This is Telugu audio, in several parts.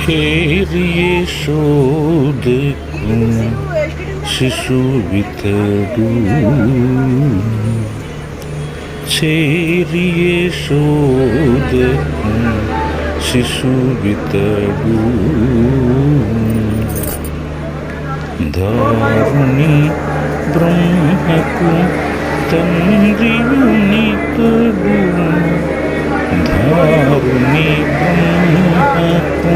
చేరియే శోధకు శిశువితడు చేరియే శోధకు శిశువితడు దారుణి బ్రహ్మకు తండ్రియునితడు దారుణి బ్రహ్మకు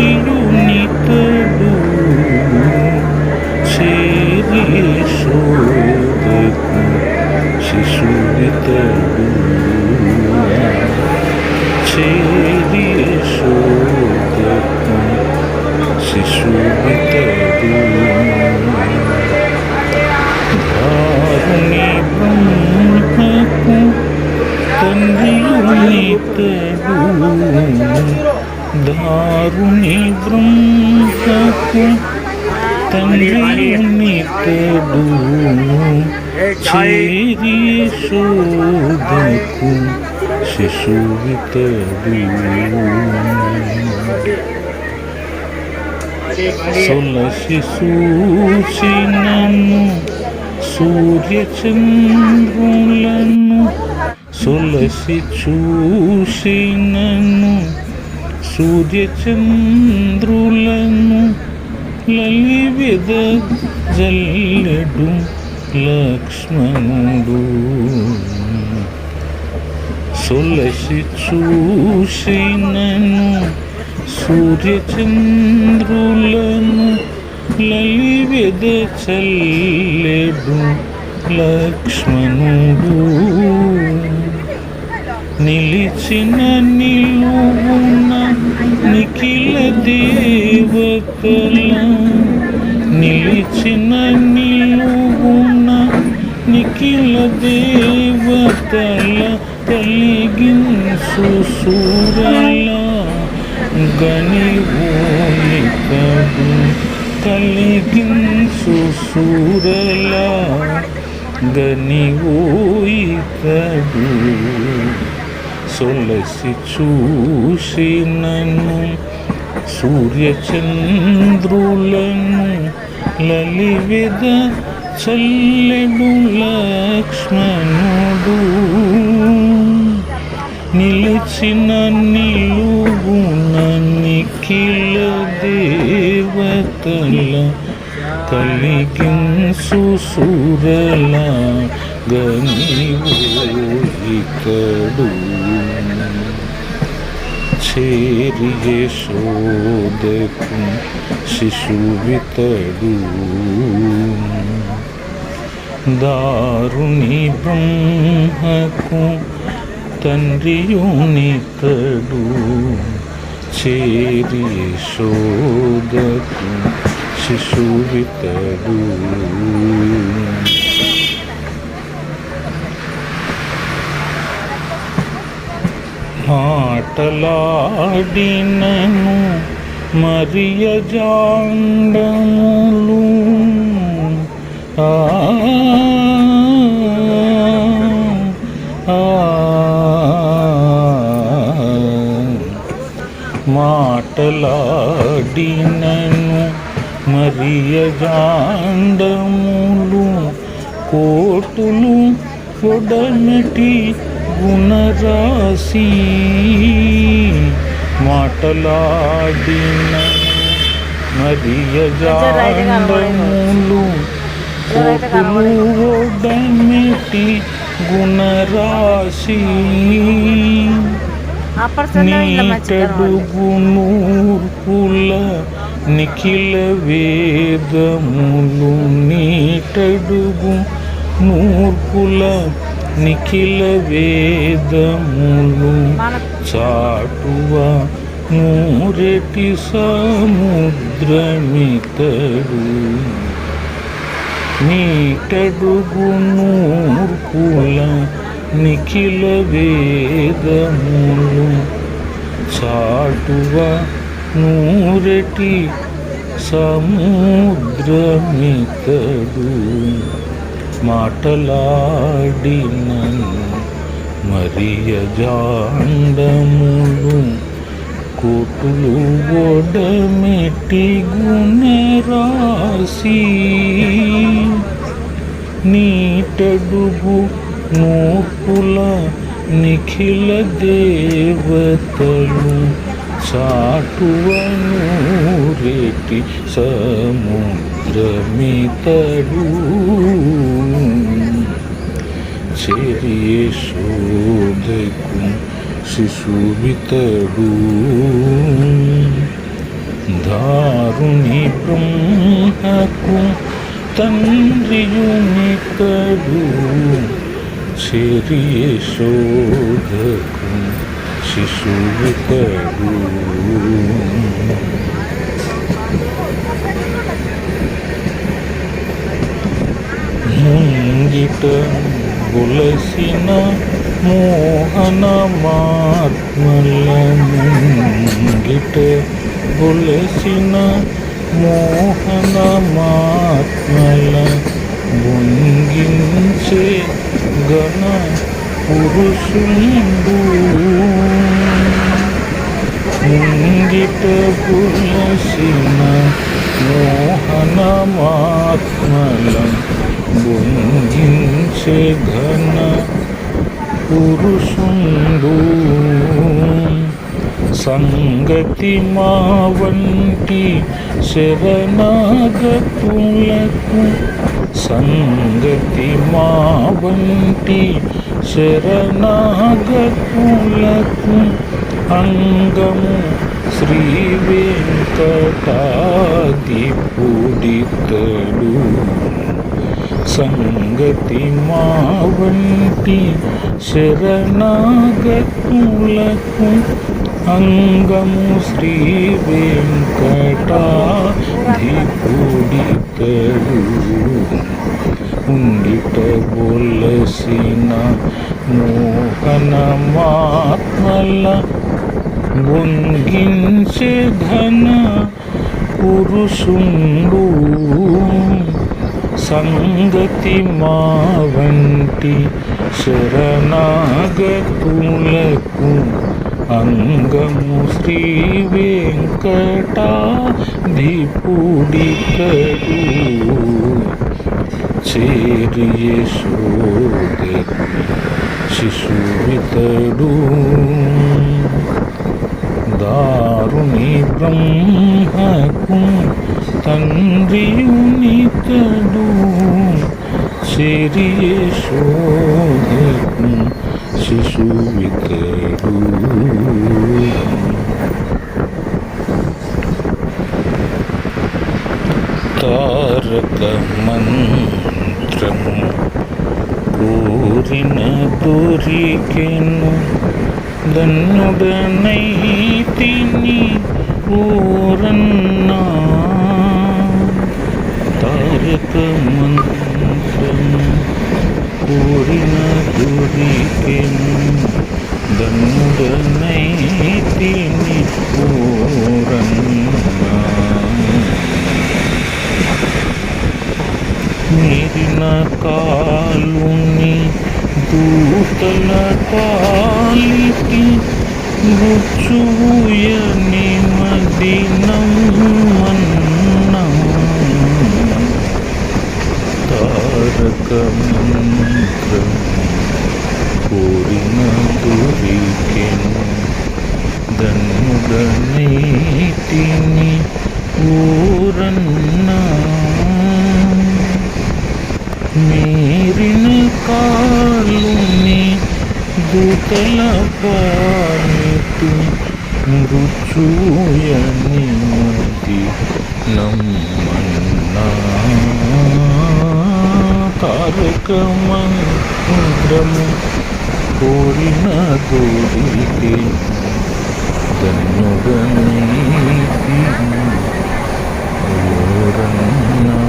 తండ్రియునితడు చేరియే శోధకు శిశువితడు చేరియే శోధకు శిశువితడు దారుణి బ్రహ్మకు తండ్రియునితడు దారుణి బ్రహ్మకు తండ్రియునితడు చేరియే శోధకు శిశువితడు సొలసి సూచినను సూర్యచంద్రులను సొలసి చూసినను సూర్యచంద్రులను లలివెద జల్లెడు లక్ష్మణుడు సొలసి చూసినను సూర్యచంద్రులను లలివెద చల్లెడు లక్ష్మణుడు నిలిచిన నిలువున నిఖిల దేవతల నిలిచిన నిలువున నిఖిల దేవతల కలిగించు సూరల గనివోనితడు కలిగించు సూరల గనివోయితడు సొలసి చూసినను సూర్యచంద్రులను లలివెద చల్లెడు లక్ష్మణుడు నిలిచిన నిలువున నిఖిల దేవతల కలిగించు సూరల గనివోయితడు చేరియే శోధకు శిశువితడు దారుణి బ్రహ్మకు తండ్రియునితడు చేరియే శోధకు శిశువితడు మాటలాడినను మరియ జాండములు మాటలాడినను మరియ జాండములు కోటులు పొడనటి గుణరాశి మాటలాడినను మరియ జాండములు కోటులు ఒడనటి గుణరాశి నీటడుగు నూర్పుల నిఖిల వేదములు నీటడుగు నూర్పుల నిఖిల వేదములు చాటువ నూరెటి సముద్రమితడు నీటడుగు నూర్పుల నిఖిల వేదములు చాటువ నూరెటి సముద్రమితడు మాటలాడినను మరియ జాండములు కోటులు ఓడమెట్టి గుణరాశి నీటడుగు నూర్పుల నిఖిల దేవతలు చాటువను రేటి సముద్రమితడు చెరియశోదకు శిశువితడు దారుణి బ్రహ్మకు తండ్రియునితడు చెరియశోదకు శిశువితడు ముంగిట బులసిన మోహన మాత్మల ముంగిట బులసిన మోహన మాత్మల బొంగించే గణ పురుషుండు ముంగిట బులసిన మోహన మాత్మల బొంగించే ఘన పురుషుండు సంగతి మా వంటి శరణాగతులకు సంగతి మా వంటి శరణాగతులకు అంగము శ్రీ వెంకటాదిపుడితడు సంగతి మా వంటి శరణాగతులకు అంగము శ్రీ వెంకటాధిపుడితడు ఉండిట బొలసిన మోహన మాత్మల బొంగించే ఘన పురుషుండు సంగతి మా వంటి శరణాగతులకు అంగము శ్రీ వెంకటాధిపుడితడు చెరియశోదకు శిశువితడు దారుణి బ్రహ్మకు తండ్రియునితడు చెరియశోదకు శిశువితడు తారక మంత్రము కోరిన దొరికెను ధన్యుడనైతిని ఓరన్నా తారక మంత్రము కోరిన దొరికెను ధన్యుడనైతిని ఓరన్నా మీరిన కాలుని దూతల కాలికి గుచ్చుయని మదినమన్నా తారక మంత్రం కోరిన దొరికెను ధన్యుడనైతిని ఓరన్నా మీరిన కాలుని దూతల పాలికి మృత్యుయని మది నమ్మన్నా తారక మంత్రము కోరిన దొరికి ధన్యుడనైతిని ఓరన్నా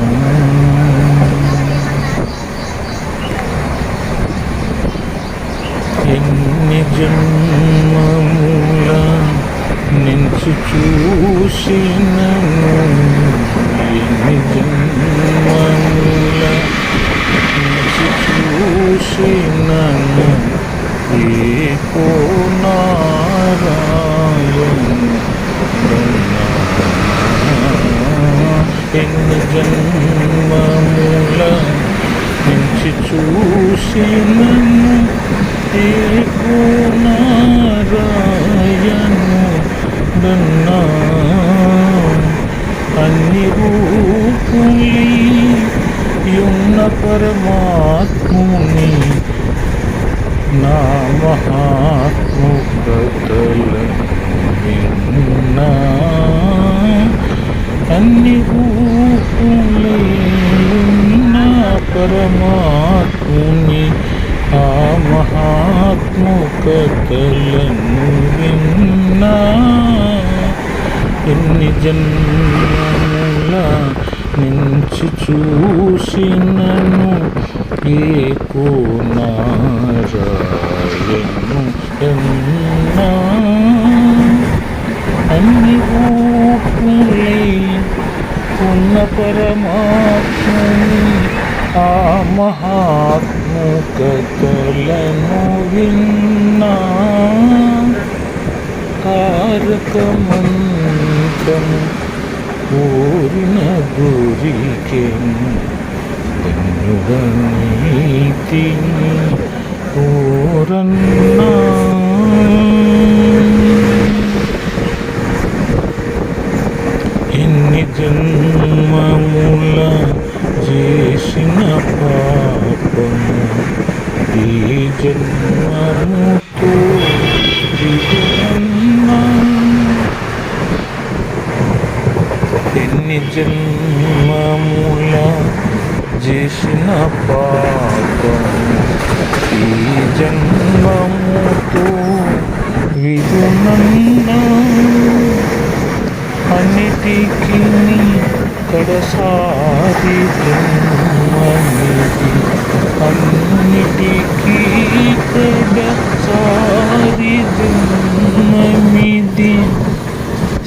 ఎన్ని జన్మముల నించు చూసినను ఎన్ని జన్మముల నించు చూసినను ఏకో నారాయణ ఎన్ని జన్మముల నుంచి చూసినను ఏకోనారాయణు దన్నా అన్ని రూపులి యున్న పరమాత్ముని నా మహాత్ముకతల విన్నా అన్ని రూపులే ఉన్న పరమాత్ముని ఆ మహాత్ముకతలను విన్నా ఎన్ని జన్మముల నుంచి చూసినను ఏకోనారాయణు ఎన్నా అన్ని రూపులే ఉన్న పరమాత్ముని ఆ మహాత్ముకతలను విన్నా తారకమంత్రము కోరిన దొరికెను ధన్యుడనైతిని కోరన్నా ఎన్ని జన్మముల చేసిన పాపము ఈ జన్మముతో విడుదన్నా ఎన్ని జన్మముల చేసిన పాపము ఈ జన్మముతో విడుదన్నా అన్నిటికీ కడసారి జన్మమిది అన్నిటికీ కడసారి జన్మమిది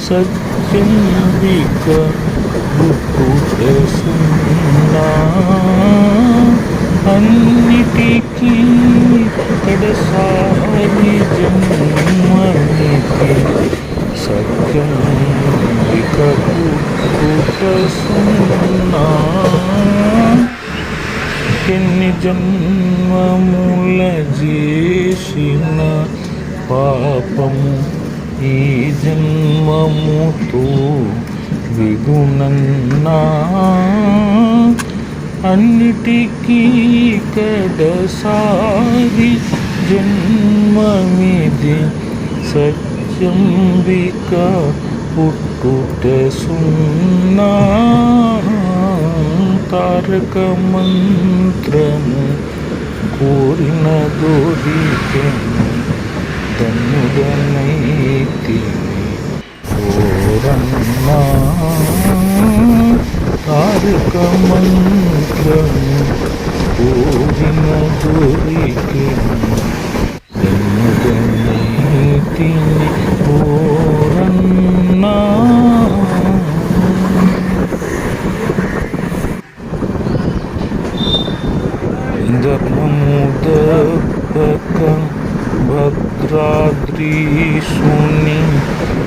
సత్యంబిక గుర్తుసున్నా అన్నిటికీ కడసారి జన్మమిది సత్యంబికకు గుర్తుసున్నా ఎన్ని జన్మముల చేసిన పాపము ఈ జన్మముతో విగుణన్నా అన్నిటికీ కడసారి జన్మమిది సత్యంబిక పుట్టుట సున్నా తారక మంత్రము కోరిన దొరికెను ధన్యుడనైతిని కోరన్నా తారక మంత్రము కోరిన దొరికెను ధన్యుడనైతిని కోరన్నా ధర్మము దప్పక భద్రాద్రీశుని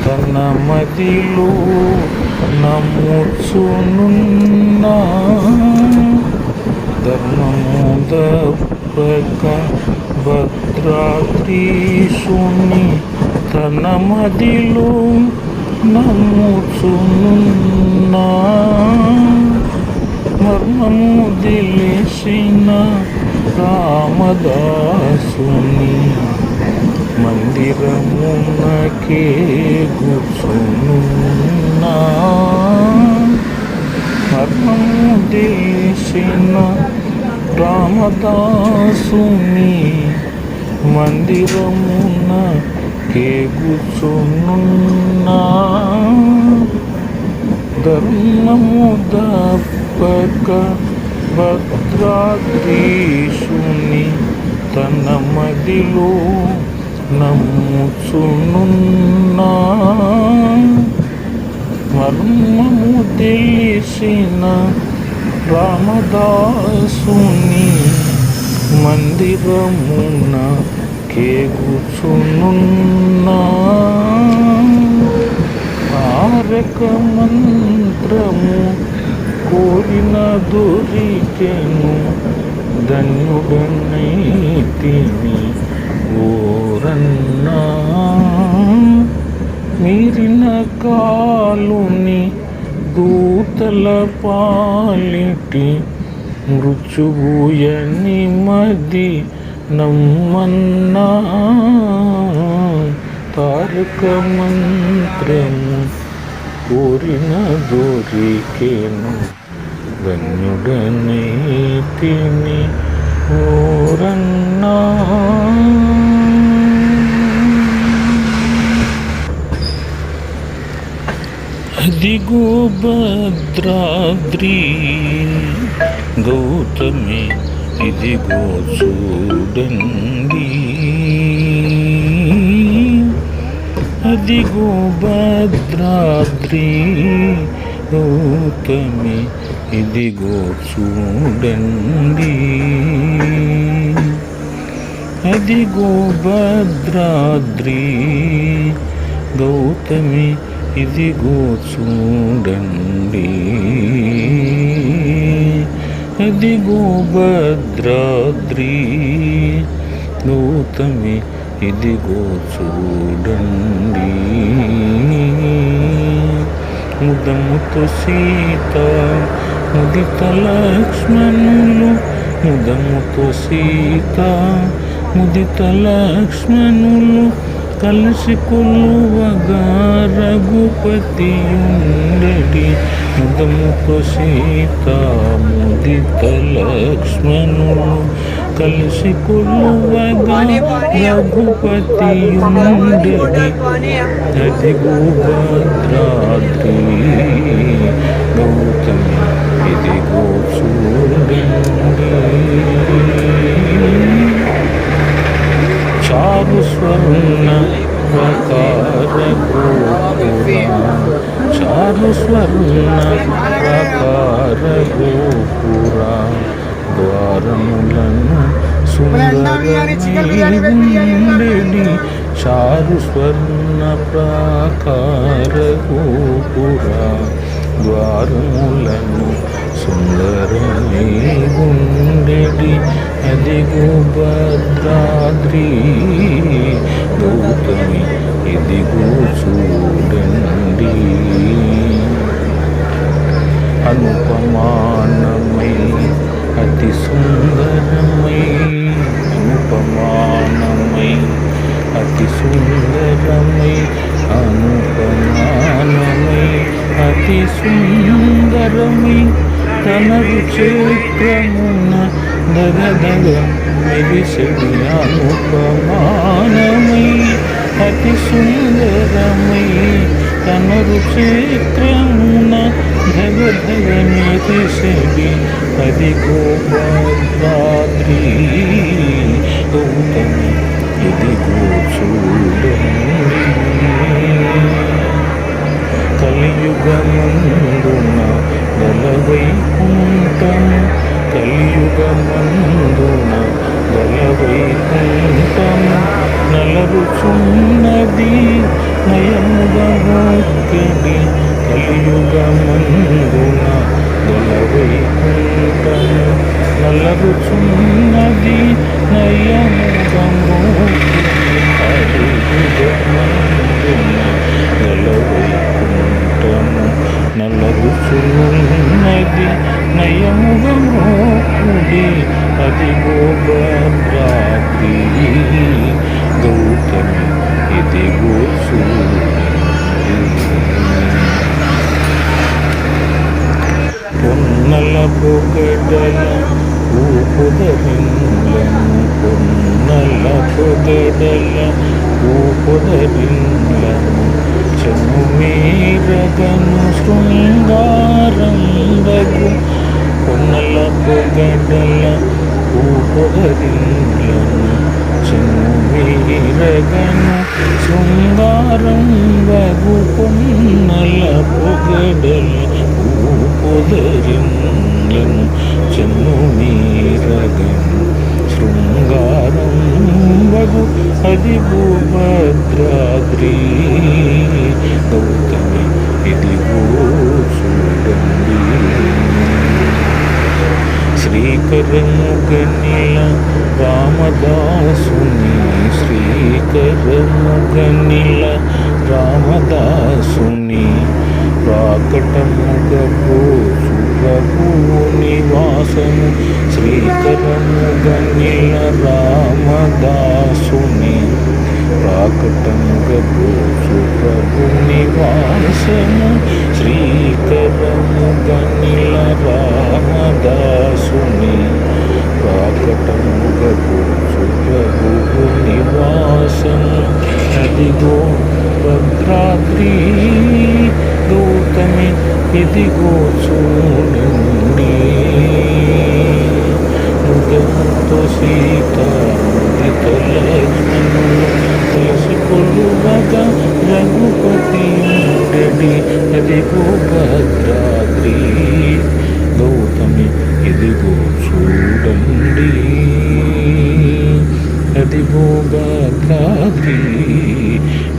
తన మదిలో నముచునున్నా ధర్మము దప్పక భద్రాద్రీశుని తన మదిలో నముచునున్నా మర్మము తెలిసిన రామదాసుని మందిరమునకే కూర్చునున్నా మర్మము తెలిసిన రామదాసుని మందిరమునకే కూర్చునున్నా ధర్మము దప్పక భద్రాద్రీశుని తన మదిలో నమ్ముచునున్నా మర్మము తెలిసిన రామదాసుని మందిరమున కేగుచునున్నా తారక మంత్రము కోరిన దొరికెను ధన్యుడనైతిని ఓరన్నా మీరిన కాలుని దూతల పాలిటి మృత్యువుయని మది నమ్మన్నా తారక మంత్రము కోరిన దొరికెను ధన్యుడనైతిని ఓరన్నా. అదిగో భద్రాద్రి గౌతమి ఇదిగో చూడండి, అదిగో భద్రాద్రి గౌతమి ఇదిగో చూడండి, అదిగో భద్రాద్రి గౌతమి ఇదిగో చూడండి, అదిగో భద్రాద్రి గౌతమి ఇదిగో చూడండి. ముదముతో సీత ముదిత లక్ష్మణులు, ముదముతో సీత ముదిత లక్ష్మణులు కలిసి కొలువగా రఘుపతియుండెడి. ముదముతో సీత ముదిత లక్ష్మణులు కలిసి కొలువగా రఘుపతియుండెడి. అదిగో భద్రాద్రి గౌతమి ఇదిగో చూడండి. చారు స్వర్ణ ప్రకార గోపుర, చారు స్వర్ణ ప్రకార గోపుర ద్వారములను సుందరమేండెడి. చారు స్వర్ణ ప్రకార గోపుర ద్వారములను సుందరమై ఉండెడి. అదిగో భద్రాద్రి గౌతమి ఇదిగో చూడండి. అనుపమానమై అతి సుందరమై, అనుపమానమై అతి సుందరమై, అనుపమానమై అతి సుందరమై తన రుచిత్రమున దగదగ మెరిసెడి. అనుపమానమై అతి సుందరమై తన రుచిత్రమున దగదగ మెరిసెడి. అదిగో భద్రాద్రి గౌతమి ఇదిగో చూడండి. కలియుగమందున గలవైకుంఠము, కలియుగమందున గలవైకుంఠము నలరుచున్నది నయముగా ఒక్కడి. కలియుగమందున గలవైకుంఠము నలరుచున్నది నయముగా ఒక్కడి. కలియుగమందున గలవైకుంఠము నలరుచున్నది నయముగా ఒక్కడి. అదిగో భద్రాద్రి గౌతమి ఇదిగో చూడండి. పొన్నల పొగడల ఊపుదరిన్లను, పొన్నల పొగడల ఊపుదరిన్లను చెను మీరగను శృంగారంబగు. పొన్నల పొగడల ఊపుదరిన్లను చెను మీరగను శృంగారంబగు. పొన్నల పొగడల ఊపుదరిన్లను చెను మీరగను శృంగారంబగు. అదిగో భద్రాద్రి గౌతమి ఇదిగో శ్రీకరముగనిల రామదాసుని శ్రీకరముగనిల రామదాసుని రాకటముగబోసు ప్రభువు నివాసము శ్రీకరముగనిల రామదాసుని రాకటముగబోసు ప్రభు నివాసము శ్రీకరముగనిల రామదాసుని రాకటముగబోసు ప్రభువు నివాసము అదిగో భద్రాద్రి గౌతమి ఇదిగో చూడండి మృగముతో సీత లక్ష్మణులు కలిసి కొలువగా రఘుపతి ఉండడి అదిగో భద్రాద్రి గౌతమి ఇదిగో చూడండి అదిగో భద్రాద్రి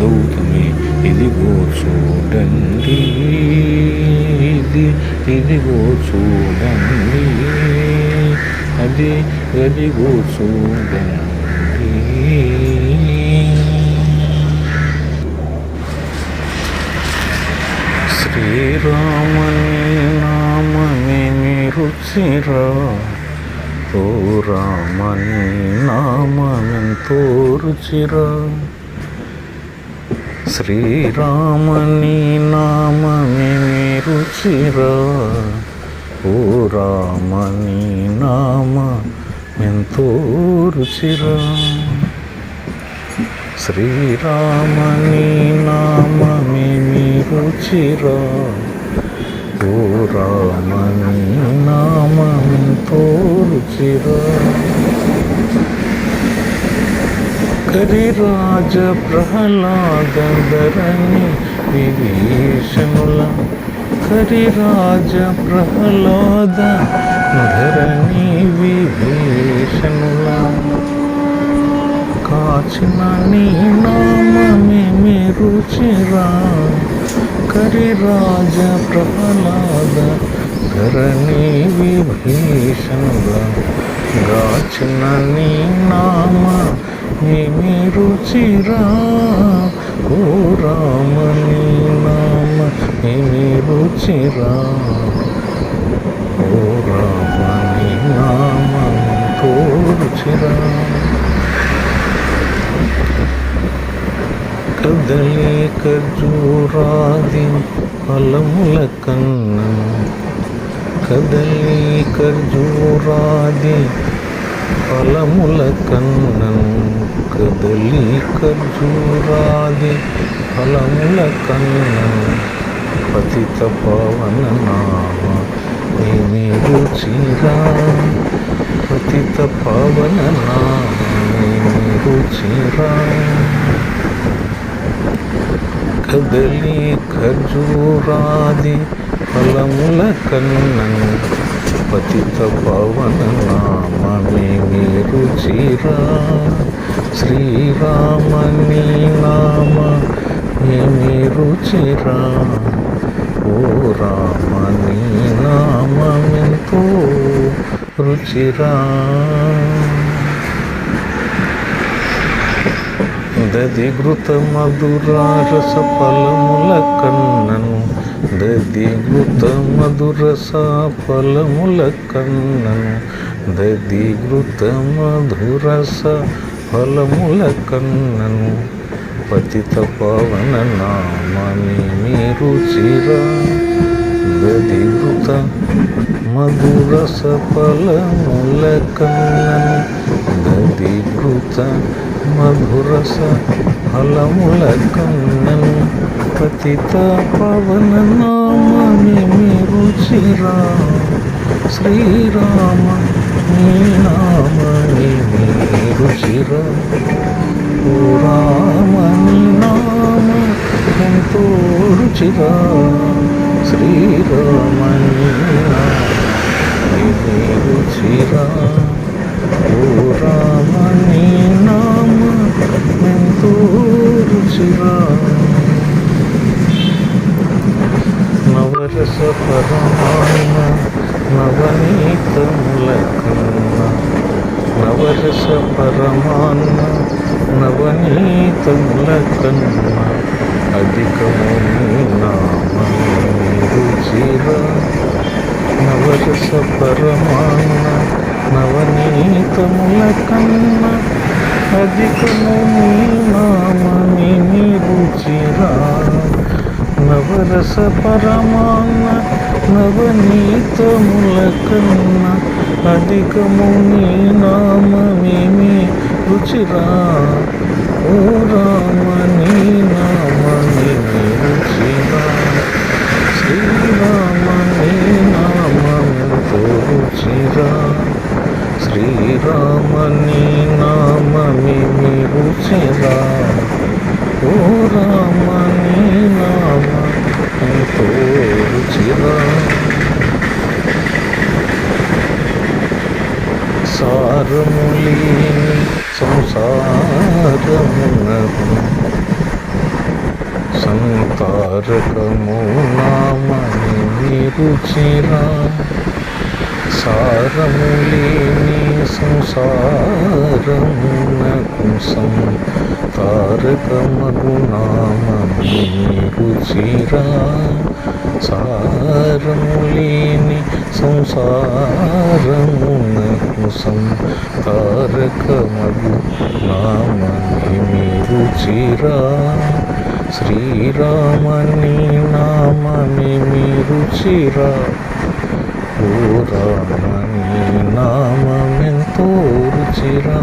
గౌతమి ఇదిగో చూడండి ఇదిగో చూడండి అదిగో చూడండి. శ్రీరామని నామమే రుచిరా ఓ రామని నామెంతో రుచిరా శ్రీరామని నామమే రుచిరా ఓ రామని నామెంతో రుచిరా శ్రీరామని నామమే రుచిరా ఓ రామని నామెంతో రుచిరా కరిరాజ ప్రహ్లాద ధరణి విభీషణుల కరిరాజ ప్రహ్లాద ధరణి విభీషణుల కాచిన నీ నామమే రుచిరా కరిరాజ ప్రహ్లాద ధరణి విభీషణుల గాచిన నీ నామమే రుచిరా ఓ రామని నామమే రుచిరా ఓ రామని నామెంతో రుచిరా కదలి ఖర్జూరాది ఫలముల కన్నను కదలి ఖర్జూరాది ఫలముల కన్నను కదలి ఖర్జూరాది ఫలముల కన్నను పతిత పవన నామమే రుచిరా పతిత పవన నామమే రుచిరా కదలి ఖర్జూరాది ఫలముల కన్నను పతిత పవన నామమే రుచిరా శ్రీరామని నామమే రుచిరా ఓ రామని నామెంతో రుచిరా దధిఘృత మధురారస ఫలముల కన్నను దధిఘృత మధురస ఫలముల కన్నను దధిఘృత మధురస ఫలముల కన్నను పతిత పవన నామమే రుచిరా దధిఘృత మధురస ఫలముల కన్నను దధిఘృత మధురస ఫలముల కన్నను పతిత పవన నామమే రుచిరా శ్రీరామ నీ నామమే రుచిరా ఓ రామని నామెంతో రుచిరా శ్రీరామని నామమే రుచిరా ఓ రామని నామెంతో రుచిరా నవరస పరమాణ నవనీతముల కన్నా నవరస పరమాన్న నవనీతముల కన్నా అధికము నీ నామమే రుచిరా నవరస పరమాన్న నవనీతముల కన్నా అధికము నీ నామమే రుచిరా నవరస పరమాన్న నవనీతముల కన్నా అధికము నీ నామమేమి రుచిరా ఓ రామ నీ నామమేమి రుచిరా శ్రీరామ నీ నామమెంతో రుచిరా శ్రీరామ నీ నామమేమి రుచిరా ఓ రామ నీ నామమెంతో రుచిరా సారములేని సంసారమునకు సంతారకము నామని రుచిరా సారములేని సంసారమునకు సంతారకమగు నామని రుచిరా సారములేని సంసారమునకు సంతారకమగు నామని రుచిరా శ్రీరామ నీ నామమేమి రుచిరా ఓ రామ నీ నామమెంతో రుచిరా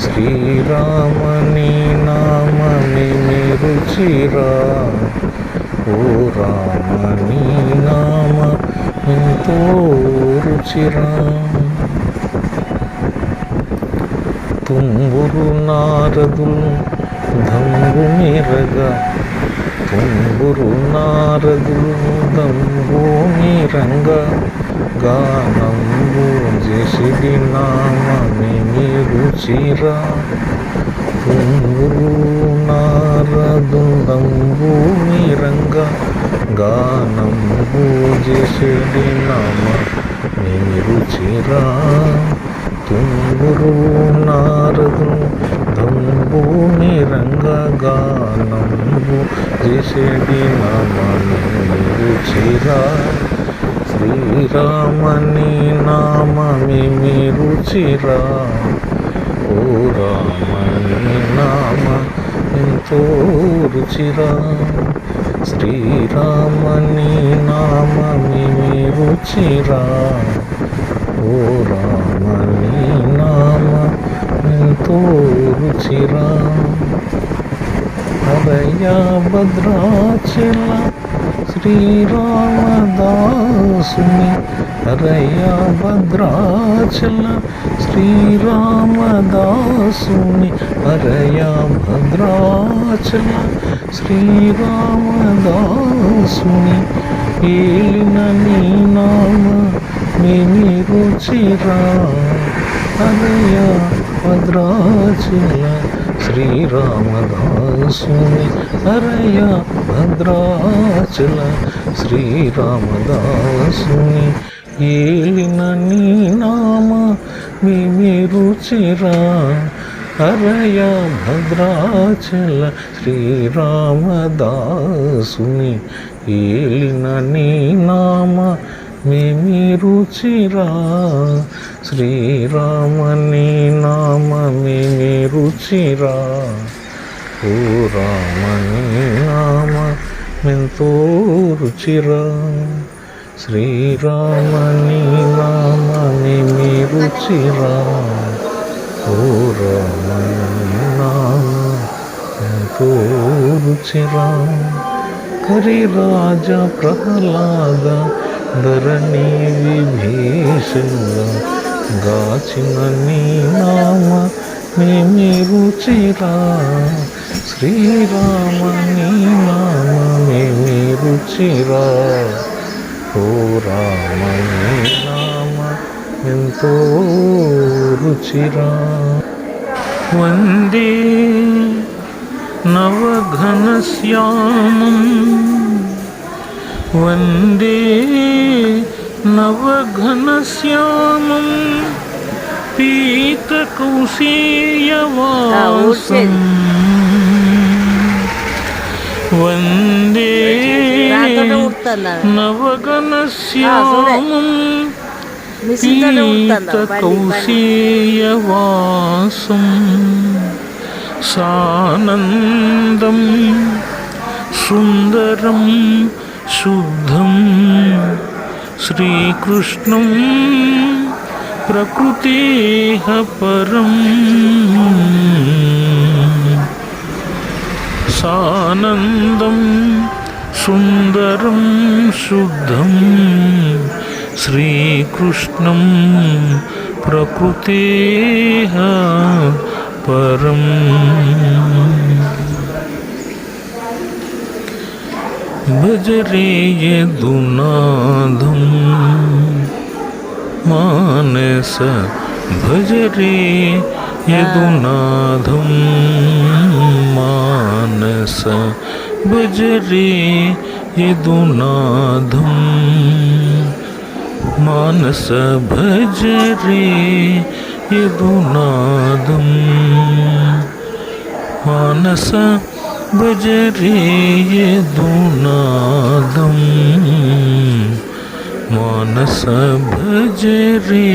శ్రీరామ నీ నామమేమి రుచిరా ఓ రామ నీ నామమెంతో రుచిరా తుంబురు నారదులు దంబు మీరగా తుంబురు నారదులు దంబు మీరంగా గానంబు జసిడి నామమేమి రుచిరా తుంబురు నారదులు దంబు మీరంగా గానంబు జసిడి నామమేమి రుచిరా తుంబురు నారదులు దంబు మీరంగా గానంబు జసిడి నామమేమి రుచిరా శ్రీరామ నీ నామమేమి రుచిరా ఓ రామ నీ నామమెంతో రుచిరా శ్రీరామ నీ నామమేమి రుచిరా ఓ రామ నీ నామమెంతో రుచిరా హరయ భద్రాచల శ్రీరామదాసుని హరయ భద్రాచల శ్రీరామదాసుని హరయ భద్రాచల శ్రీరామదాసుని ఏలిన నీ నామమేమి రుచిరా హరయ భద్రాచల శ్రీరామదాసుని హరయ భద్రాచల శ్రీరామదాసుని ఏలిన నీ నామమేమి రుచిరా హరయ భద్రాచల శ్రీరామదాసుని ఏలిన నీ నామమేమి రుచిరా శ్రీరామ నీ నామమేమి రుచిరా ఓ రామ నీ నామమెంతో రుచిరా శ్రీరామ నీ నామమేమి రుచిరా ఓ రామ నీ నామమెంతో రుచిరా కరిరాజ ప్రహ్లాద ధరణి విభీషణ గాచిన నీ నామమేమి రుచిరా శ్రీరామ నీ నామమేమి రుచిరా ఓ రామ నీ నామమెంతో రుచిరా వందే నవఘనశ్యామం వందే नवघनश्यामं पीतकौशेयवासं वन्दे नवघनश्यामं पीतकौशेयवासं सानन्दं सुन्दरं शुद्धं श्रीकृष्णं प्रकृतेः परं सानन्दं सुन्दरं शुद्धं श्रीकृष्णं प्रकृतेः परं भज रे यदुनाथं मानस भज रे यदुनाथं मानस भज रे यदुनाथं मानस भज रे यदुनाथं मानस भज रे यदुनाथं मानस भज रे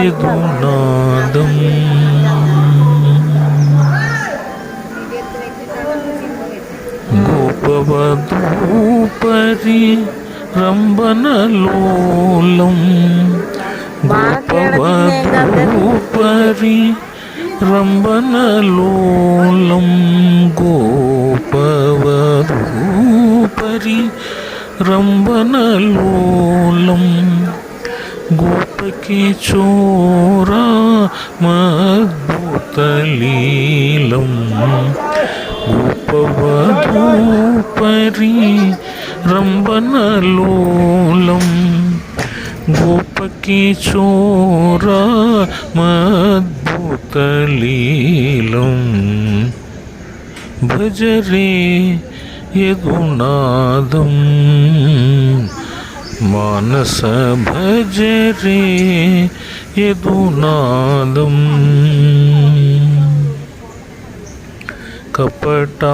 यदुनाथं गोपवधूपरि रम्भनलोलं गोपवधूपरि रम्भनलोलं गोपवधूपरि रम्भनलोलं गोपकिशोरा मद्भुतलीलं गोपवधूपरि रम्भनलोलं गोपकिशोरा मद्भुतलीलं भज रे यदुनाथं मानस भज रे यदुनाथं कपटाङ्गीकृत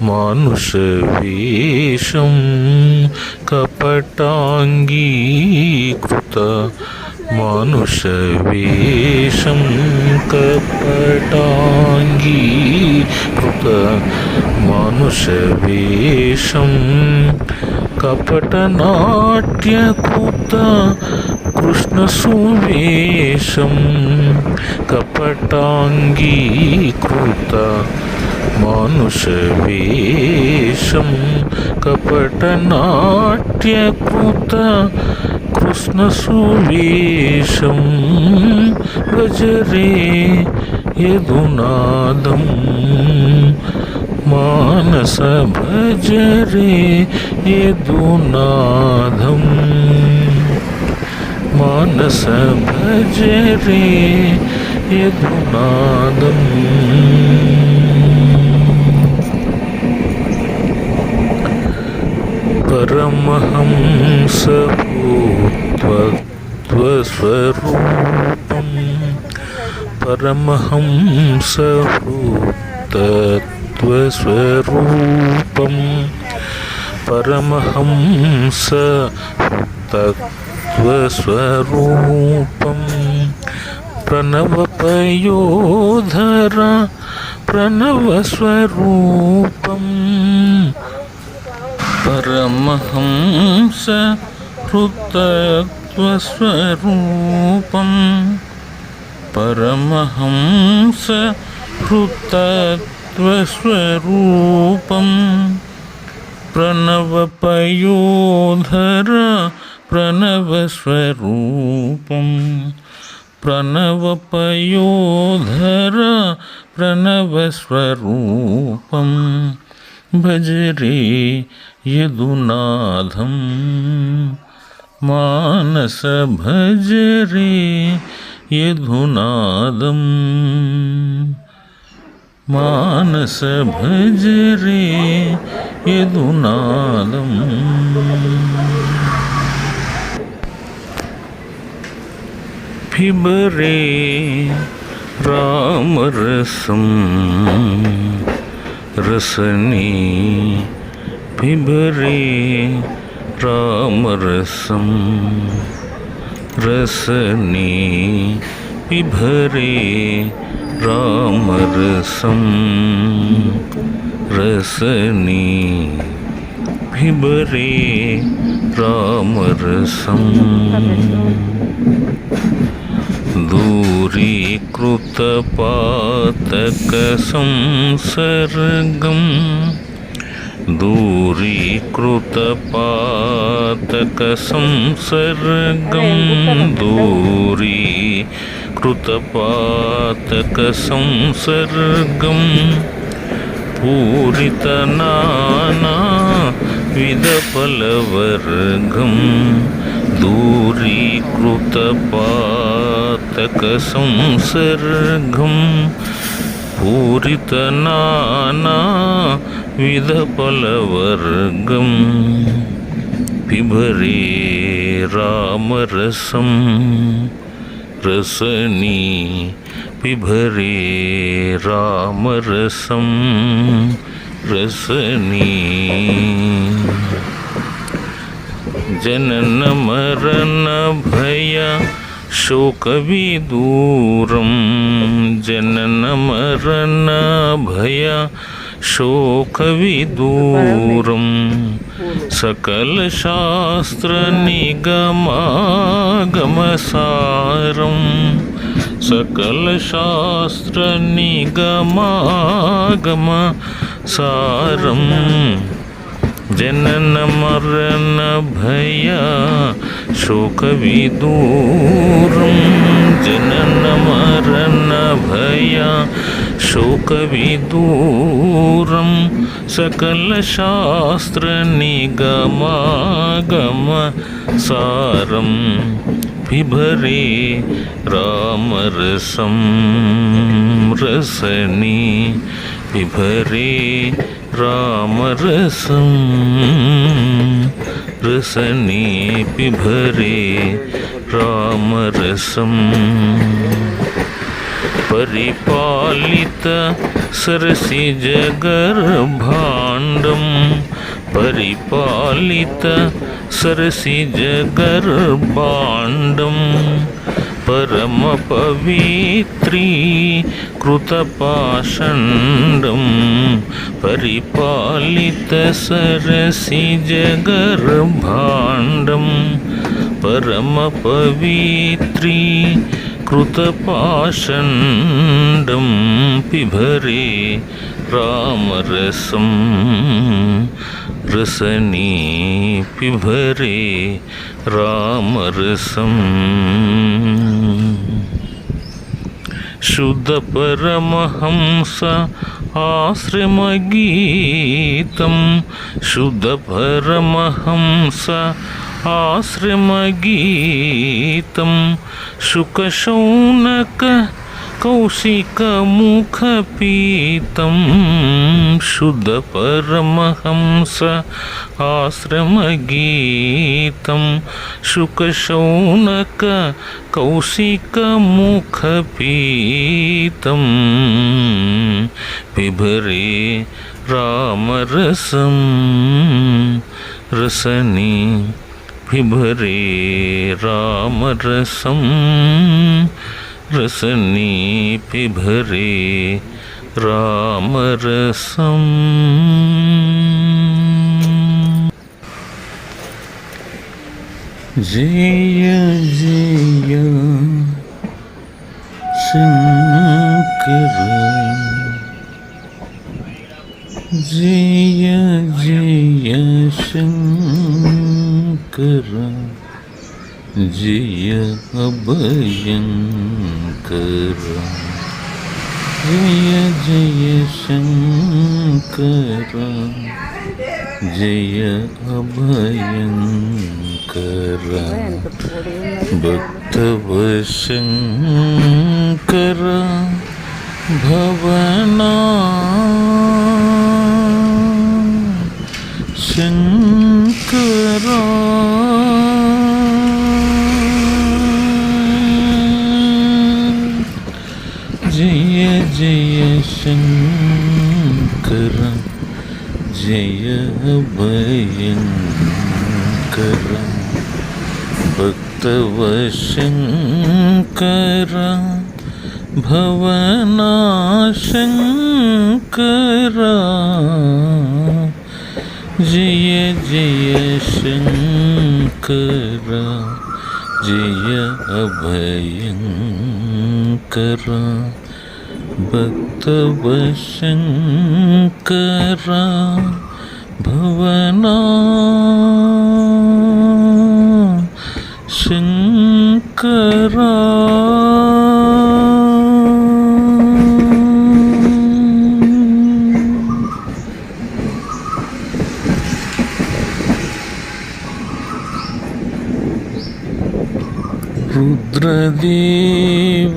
मानुषवेषं कपटाङ्गीकृत मानुषवेषं कपटाङ्गीकृत मानुषवेषं कपटनाट्यकृत कृष्णसुवेशं कपटाङ्गीकृत मानुषवेशं कपटनाट्यकृत कृष्णसुवेशं भज रे यदुनाथं मानस भज रे यदुनाथं मानस भज रे यदुनाथं परमहंस तत्त्वस्वरूपं परमहंस तत्त्वस्वरूपं परमहंस तत्त्वस्वरूपं प्रणवपयोधर प्रणवस्वरूपं परमहंस तत्त्वस्वरूपं परमहंस तत्त्वस्वरूपं प्रणवपयोधर प्रणवस्वरूपं प्रणवपयोधर प्रणवस्वरूपं भज रे यदुनाथं मानस भज रे यदुनाथं मानस भज रे यदुनादं फिबरे रामरसं रसनी फिबरे रामरसं रसनी पिभरे रामरसं रसनी पिभरे रामरसं दूरीकृतपातकसंसर्गं दूरीकृतपातकसंसर्गं दूरीकृतपातकसंसर्गं पूरितनानाविधफलवर्गं दूरीकृतपातकसंसर्गं पूरितनानाविधफलवर्गं पिबरे रामरसं रसनी पिबरे रामरसं रसनी जनन मरण भय शोक विदूरं जनन मरण भय शोक विदूरं सकल शास्त्र निगमागमसारं सकल शास्त्र निगमागमसारं जनन मरण भय शोक विदूरं जनन मरण भय शोक विदूरं सकल शास्त्र निगमागमसारं पिबरे रामरसं रसनी पिबरे रामरसं रसनी पिबरे रामरसं परिपालित सरसिजगर्भाण्डं परिपालित सरसिजगर्भाण्डं परमपवित्रीकृतपाषण्डं परिपालित सरसिजगर्भाण्डं परमपवित्रीकृतपाषण्डं पिबरे रामरसं रसनी पिबरे रामरसं शुद्ध परमहंस आश्रमगीतं शुद्ध परमहंस आश्रमगीतं शुकशौनक कौशिकमुखपीतं शुद्ध परमहंस आश्रमगीतं शुकशौनक कौशिकमुखपीतं पिबरे रामरसं रसनी पिबरे रामरसं रसनी पिबरे रामरसं जय जय शंकर जय जय शंकर जय अभयंकर जय जय शंकर जय अभयंकर भक्तवशंकर भवना शंकरा जय जय शंकर जय भयंकर भक्तवशंकर भवनाशंकर जय जय शंकर जय अभयंकर भक्तवशंकर भवनाशंकर रुद्रदेव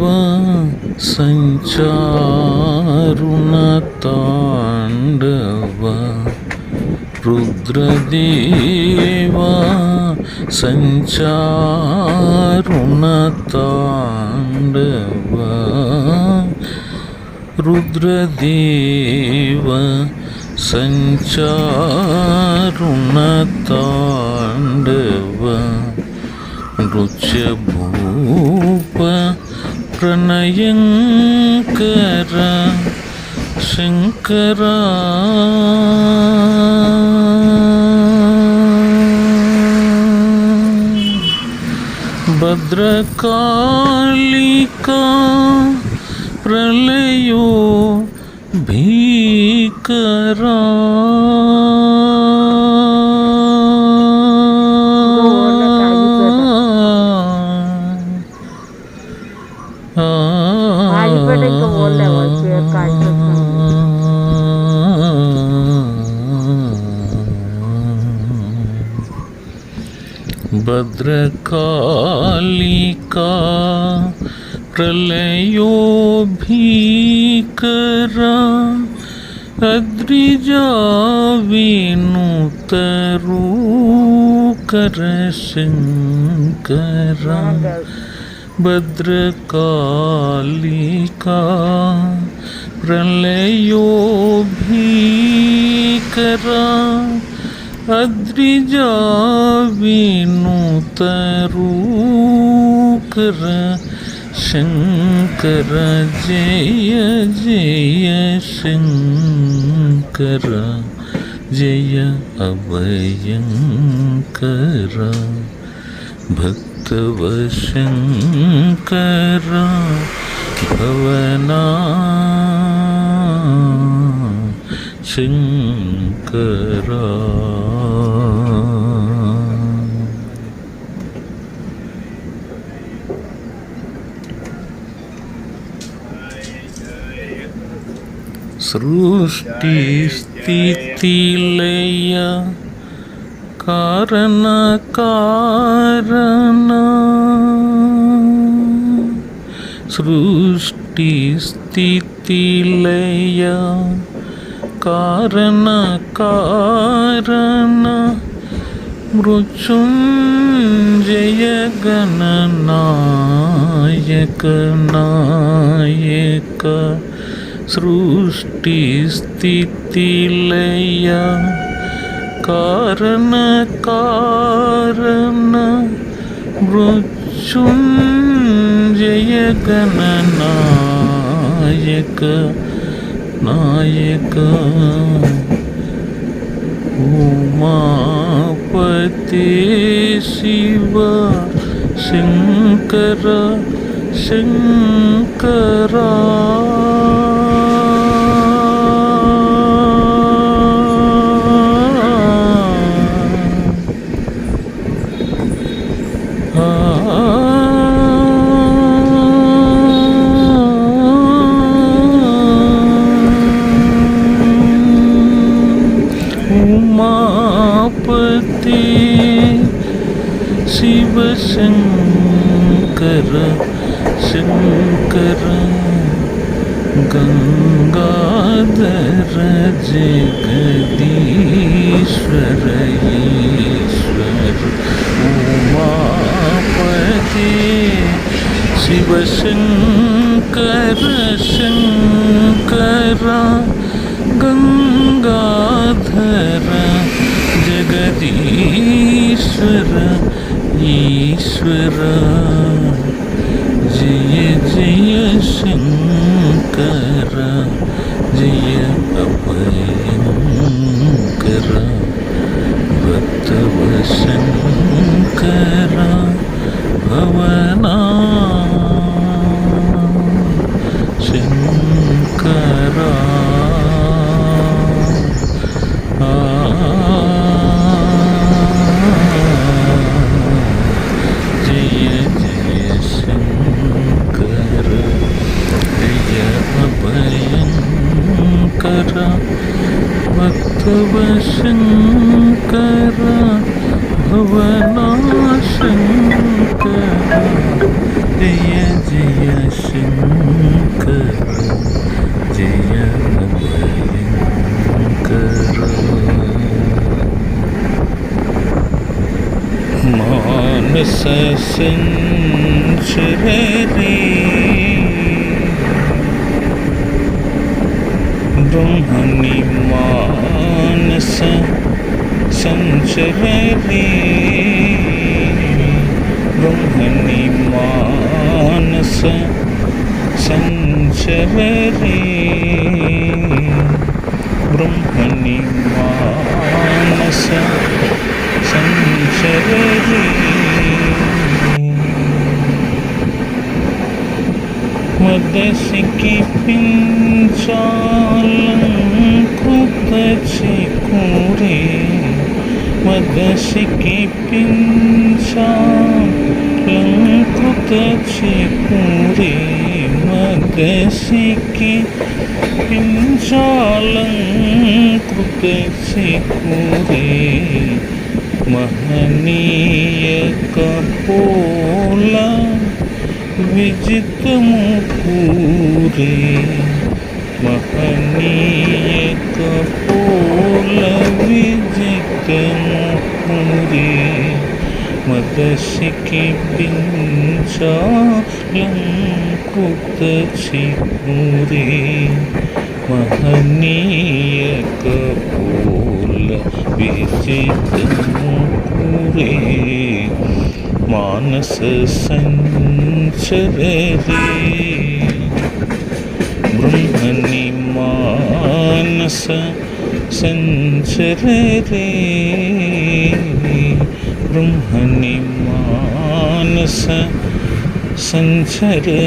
संचारुणताण्डव रुद्रदेव संचारुणताण्डव रुद्रदेव संचारुणताण्डव रुच्यभूप प्रणयंकर शंकर भद्रकालिका प्रलयो भीकरा भद्रकालिका प्रलयो भीकरा अद्रिजा विनुतरूकर शंकरा भद्रकालिका प्रलयो भीकरा अद्रिजा विनुतरूकर शंकर जय जय शंकर जय अभयंकर भक्तवशंकर भवना शंकरा सृष्टि स्थिति लय कारण कारण सृष्टि स्थिति लय कारण कारण मृत्युंजय गणनायक नायक सृष्टि स्थिति लय कारण कारण मृत्युंजय गणनायक नायक उमापते शिव शंकर शंकरा उमापते शिव शंकर शंकर गंगाधर जगदीश्वर ईश्वर उमापति शिव शंकर शंकरा गंगाधर जगदीश्वर ईश्वर जय जय शंकर जय अभयंकर भक्तव शंकर भवना शंकरा जय जय शंकर जय अभयंकर भक्तव शंकर भवना शंकर जय जय शंकर जय अभयंकर मानस संचरे ब्रह्मणि मानस संचरे ब्रह्मणि मानस संचरे ब्रह्मणि मानस संचरे मदसिकी पिंचालंकृत चिकुरे मदसिकी पिंचालंकृत चिकुरे मदसिकी पिंचालंकृत चिकुरे महनीय कपोला विजित मुकुरे महनीय कपोल विजित मुकुरे मदसिकी पिंचालंकृत चिकुरे महनीय कपोल विजित मुकुरे मानस संचरे ब्रह्मणि मानस संचरे ब्रह्मणि मानस संचरे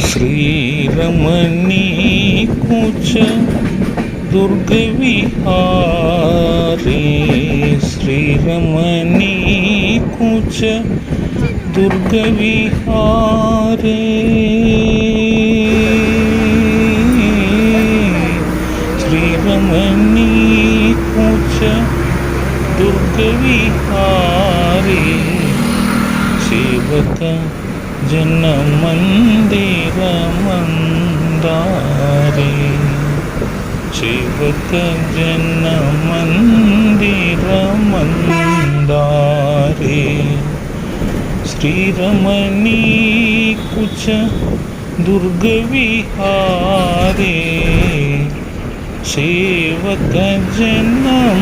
श्रीरमणी कुच दुर्ग विहारे श्रीरमणी कुच दुर्ग विहारे श्रीरमणी कुच दुर्ग विहारे सेवक जन मंदिर मंदारे सेवक जन मंदिर मंदारे श्रीरमणी कुच दुर्ग विहारे सेवक जन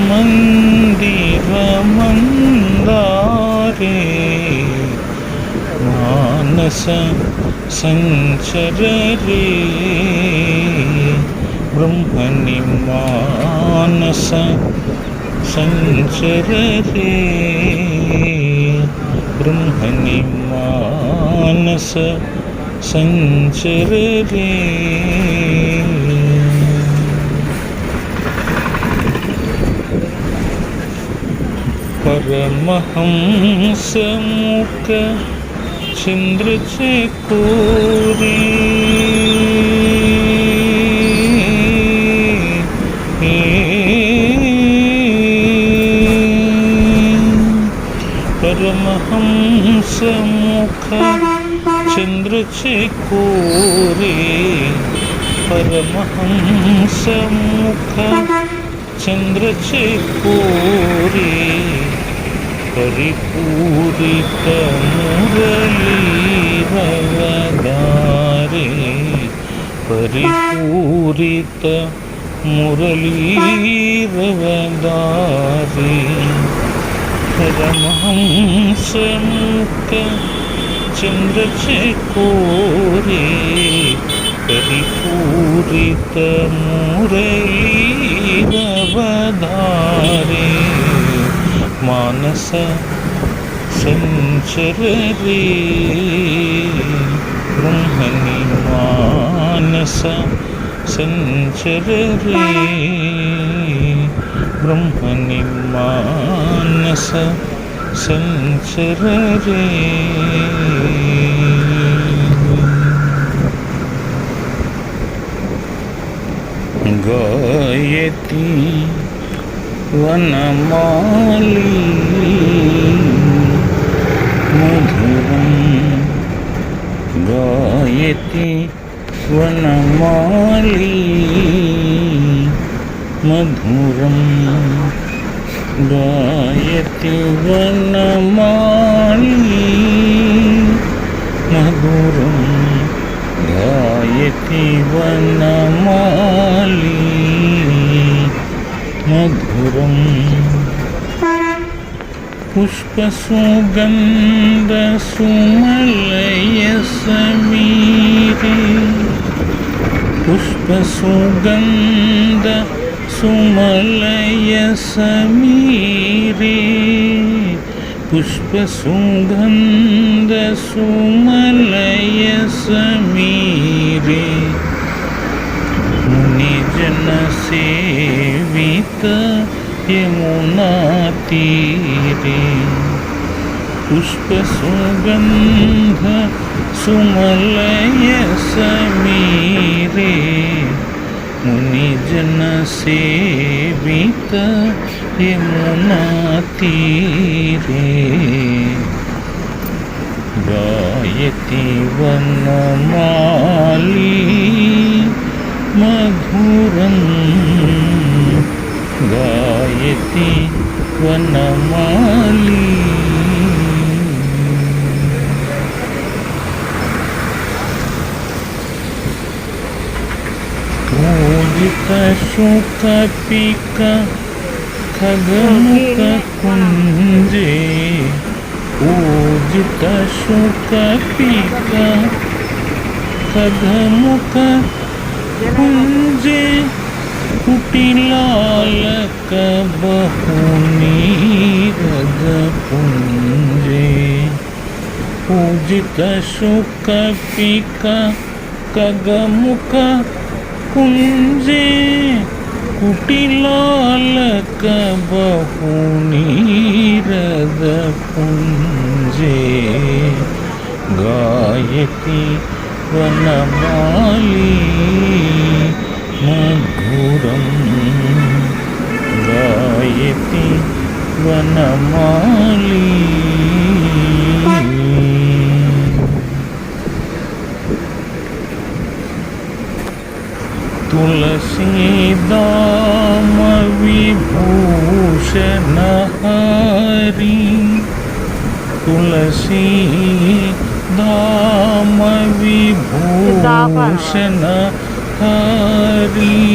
मंदिर मंदारे मानस संचरे ब्रह्मणि मानस संचरे ब्रह्मणि मानस संचरे परमहंस मुख चंद्र चकोरे परमहंसमुख चंद्रचकोरे परमहंसमुख चंद्रचकोरे परिपूरित मुरलीरवदारे परिपूरित मुरलीरवदारे परमहंसमुख चंद्रचकोरे परिपूरित मुरलीरवदारे मानस संचर रे ब्रह्मणि मानस संचर रे ब्रह्मणि मानस संचर रे गायति वनमाली मधुरं गायति वनमाली मधुरं गायति वनमाली मधुरं गायति वनमाली मधुरं पुष्पसुगन्ध सुमलय समीरे पुष्पसुगन्ध सुमलय समीरे पुष्पसुगन्ध सुमलय समीरे मुनिजन सेवित यमुना तीरे पुष्पसुगन्ध सुमलय समीरे मुनिजन सेवित यमुना तीरे गायति वनमाली मधुरं गायति वनमाली पूजित शुकपिक खगमुख कुंजे पूजित शुकपिक खगमुख कुंजे कुटिलालक बहुनीरद पुंजे पूजित शुकपिक खगमुख कुंजे कुटिलालक बहुनीरद पुंजे गायति वनमाली मधुरं गायति वनमाली तुलसीदाम विभूषण हरि तुलसीदाम विभूषण हरि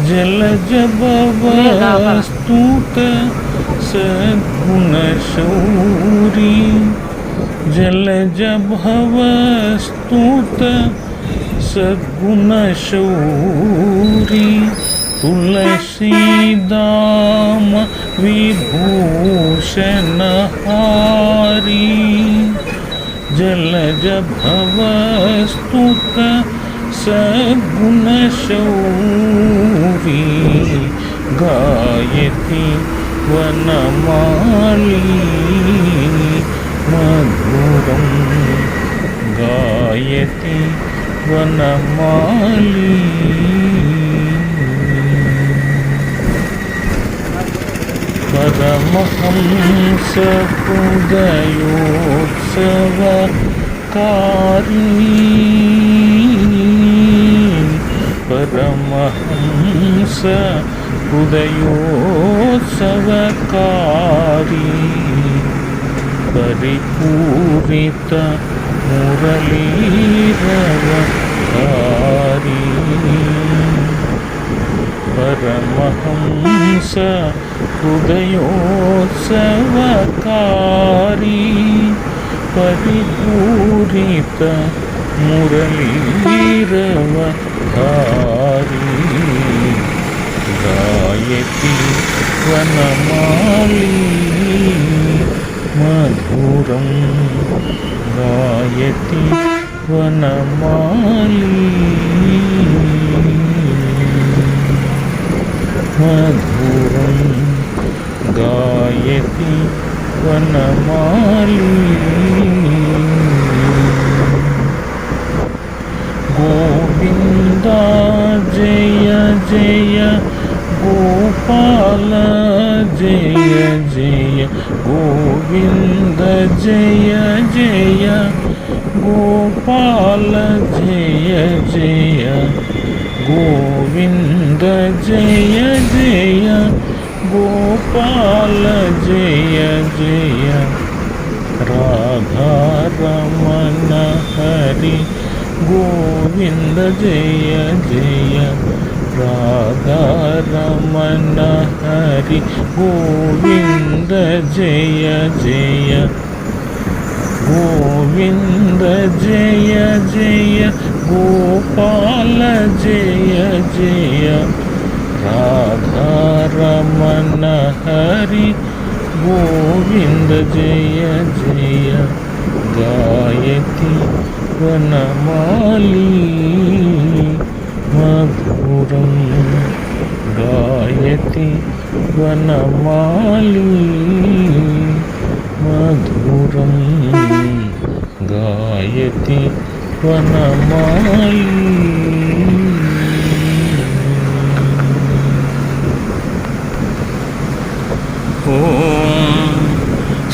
जलज भवस्तुत सद्गुण शौरी जलज भवस्तुत सद्गुण शौरी तुलसीदाम विभूषण हारी जलज भवस्तुत सद्गुण शौरी गायति वनमाली मधुरं गायति वनमाली परमहंस हृदयोत्सवकारी परमहंस हृदयोत्सवकारी परिपूरित मुरलीरवकारी परमहंस हृदयोत्सवकारी परिपूरित मुरलीरवकारी गायति वनमाली मधुरं गायति वनमाली मधुरं गायति वनमाली गोविन्दा जय जय गोपाल जय जय गोविन्द जय जय गोपाल जय जय गोविन्द जय जय गोपाल जय जय राधा रमण हरि गोविन्द जय जय राधा रमण हरि गोविन्द जय जय गोविन्द जय जय गोपाल जय जय राधा रमण हरि गोविन्द जय जय गायति वनमाली मधुरं गायति वनमाली मधुरं गायति वनमाली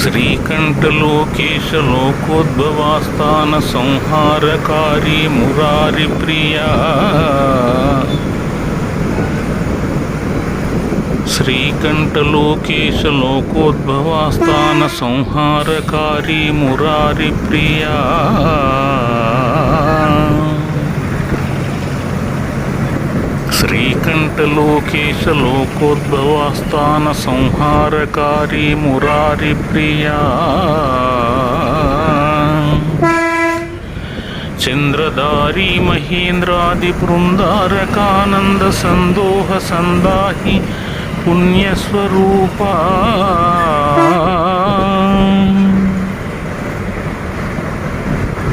श्रीकंठलोकेश लोकोद्भवास्थान संहारकारी मुरारी प्रिया श्रीकंठलोकेश लोकोद्भवास्थान संहारकारी मुरारी प्रिया श्रीकंठलोकेश लोकोद्भवास्थान संहारकारी मुरारी प्रिया चंद्रधारी महेंद्रादि बृंदारकानंद संदोह संदाहि पुण्यस्वरूपा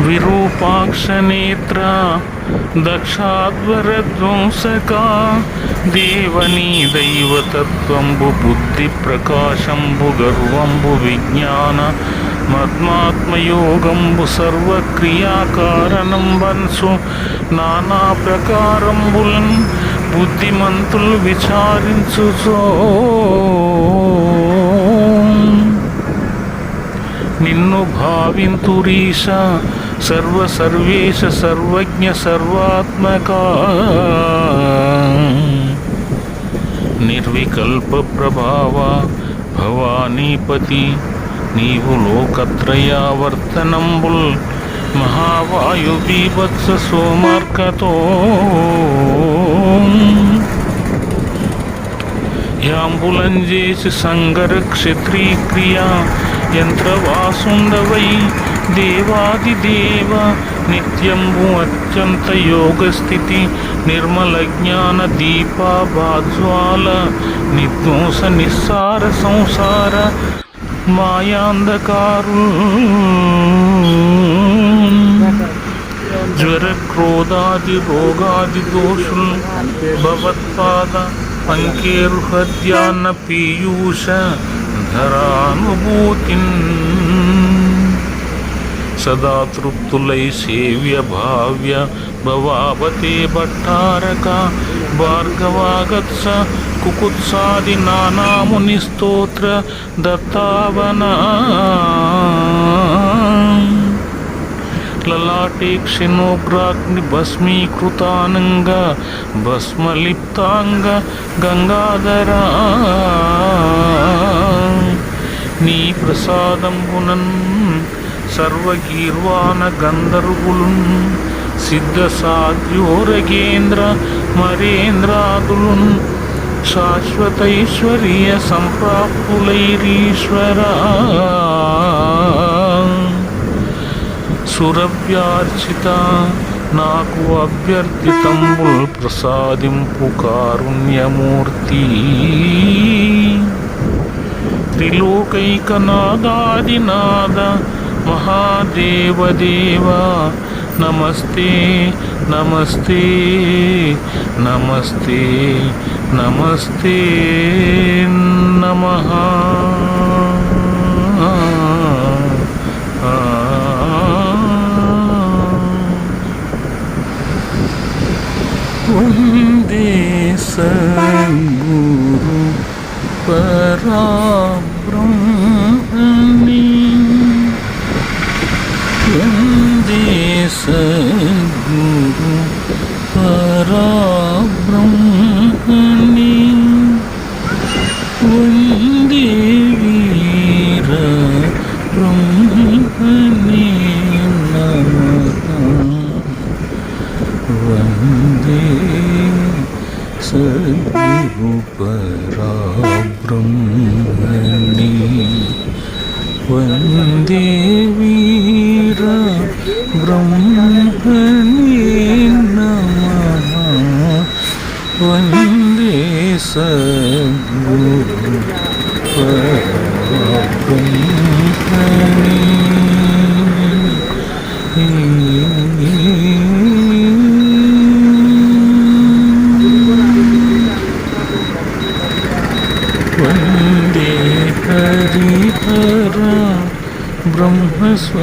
विरूपाक्ष नेत्र दक्षाध्वरध्वंसका देवनी दैवतत्वंबु बुद्धि प्रकाशंबु गर्वंबु विज्ञान मद्मात्मयोगंबु सर्वक्रियाकारणं वन्सु नाना प्रकाరంబులన్ బుద్ధిమంతులు విచారించుచో నిన్ను భావింతురీశ సర్వ సర్వేశ సర్వజ్ఞ సర్వాత్మక నిర్వికల్ప ప్రభావ భవానీపతి నీవు లోకత్రయావర్తనంబుల్ మహావాయు బీభత్స సోమార్కతో యాంబులంజేసి సంగర క్షత్రియక్రియా యంత్రవాసుండవై దేవాదిదేవ నిత్యంబు అత్యంత యోగస్థితి నిర్మల జ్ఞాన దీపాభాజ్వాల నిర్దోష నిస్సార సంసార మాయాంధకారు జ్వర క్రోధాది రోగాది దోషుల్ భవత్పాద పంకేరుహద్యాన్న పీయూష ధరానుభూతిన్ సదా తృప్తులై సేవ్య భావ్య భవావతే భట్టారక భార్గవాగత్స కుకుత్సాది నానాముని స్తోత్ర దత్తావనా లలాటే క్షిణోగ్రాగ్ని భస్మీకృతానంగ భస్మలిప్తాంగ గంగాధరా నీ ప్రసాదంబునన్ సర్వగీర్వాణ గంధర్వులున్ సిద్ధ సాధ్యోరగేంద్ర మరేంద్రాదులున్ శాశ్వతైశ్వర్య సంప్రాప్తులైరీశ్వరా సురభ్యార్చిత నాకు అభ్యర్థితంబుల్ ప్రసాదింపు కారుణ్యమూర్తి త్రిలోకైకనాదాదినాద మహాదేవదేవ నమస్తే నమస్తే నమస్తే నమస్తే నమః వందే సద్గురు పరబ్రహ్మణి వందే సద్గురు పరబ్రహ్మణి వందే వీర బ్రహ్మణి నమః వందే సద్గురు పరబ్రహ్మణి వందే వీర బ్రహ్మణి నమః వందే సద్గురు పరబ్రహ్మణి వందే హరిహర బ్రహ్మస్వరూపీ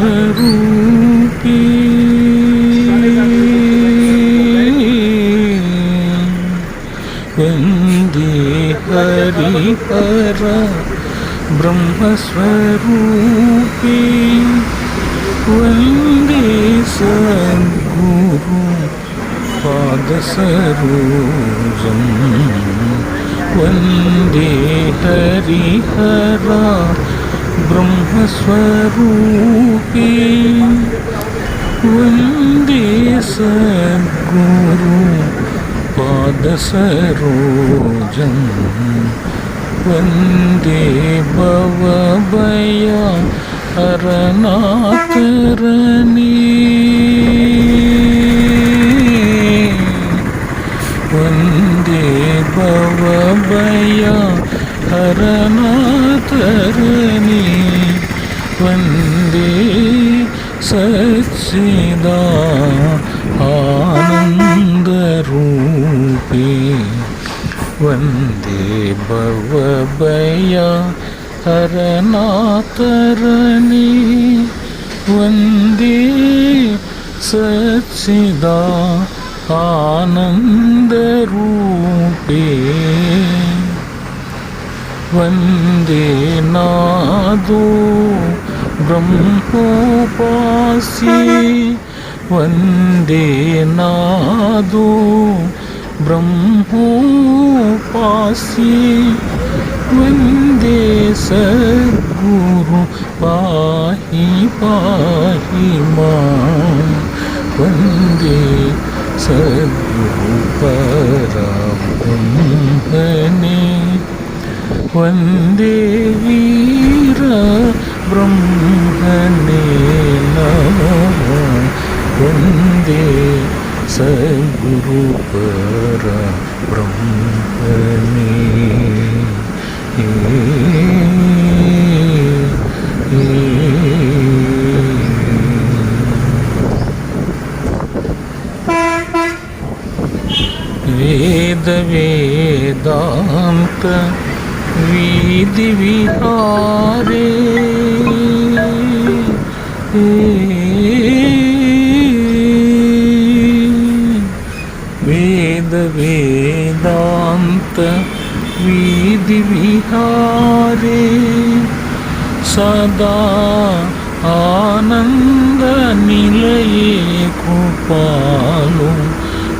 వందే హరిహర బ్రహ్మస్వరూపీ వందే సద్గురు పాదసరోజం వందే హరిహర బ్రహ్మస్వరూపీ వందే సద్గురు పాదసరోజం వందే భవభయ హరణాకరణీ వందే భవభయ హరణాకరణీ వందే సచ్చిదా ఆనందరూపే వందే భవభయ హరణాకరణీ వందే సచ్చిదా ఆనందరూపే వందే నాదో బ్రహ్మోపాస్యే వందే నాదో బ్రహ్మోపాస్యే వందే సద్గురు పాహి పాహి మాం వందే సద్గురు పరబ్రహ్మణి వందే వీర బ్రహ్మణే నమః వందే సద్గురు పరబ్రహ్మణి వేద వేదాంత వీధి విహారే వేద వేదాంత विहारे सदा आनंद निलये कृपालो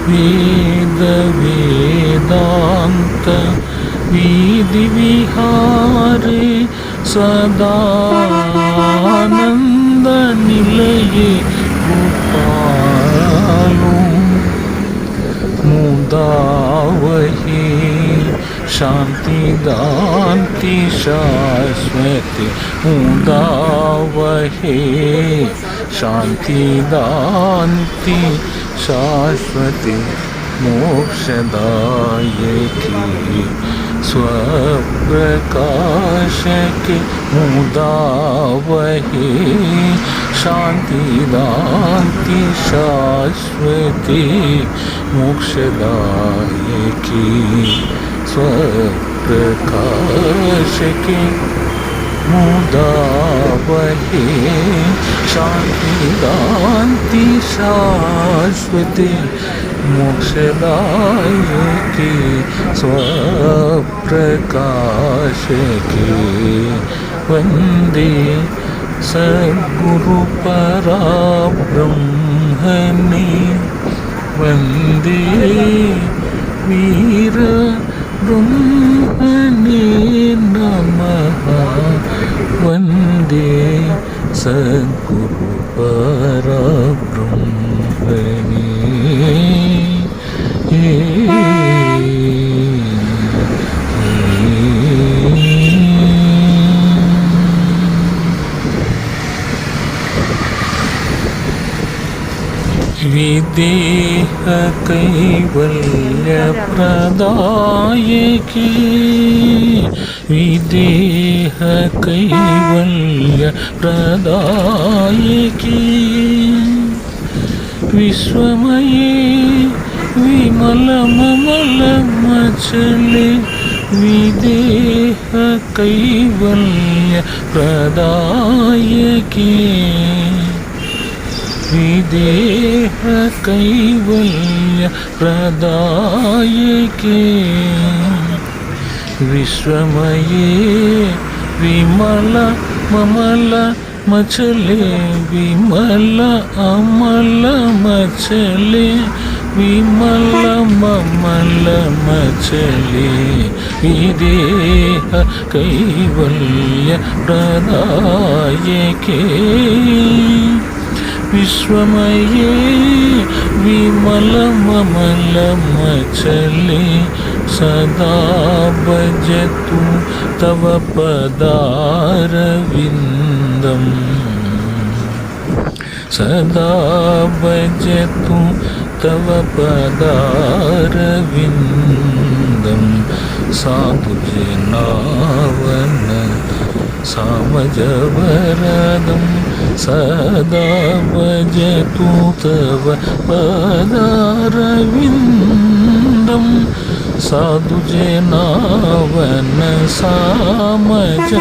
वेद वेदांत विधि विहारे सदा आनंद निलये कृपालो मुदा वही शांति दांति शाश्वती मुदा वही शांति दांति शाश्वती मोक्षदायकी स्वप्रकाश के मुदा वही शांति दांति शाश्वती मोक्षदायकी स्वप्रकाश के मुदा वही शांति दांति शाश्वती मोक्षदायकी स्वप्रकाश के वंदे सद्गुरु पराब्रह्मणे वंदे वीर ब्रह्मणे नमः वंदे सद्गुरु पराब्रह्मणे विदेह कैवल्य प्रदायकी विदेह कैवल्य प्रदायकी विश्वमये विमल ममल मचले विदेह कैवल्य प्रदायकी विदेह कैवल्य प्रदायके विश्वमये विमल ममल मचले विमल अमल मचले विमल ममल मचले विदेह कैवल्य प्रदायके विश्वमये विमल ममल मचले सदा भजतु तव पदारविन्दम् सदा भजतु तव पदारविन्दम् साधुजनावन सामजवरदम् सदा भजतु तव पदारविन्दम् साधुजनावन सामजवरदम्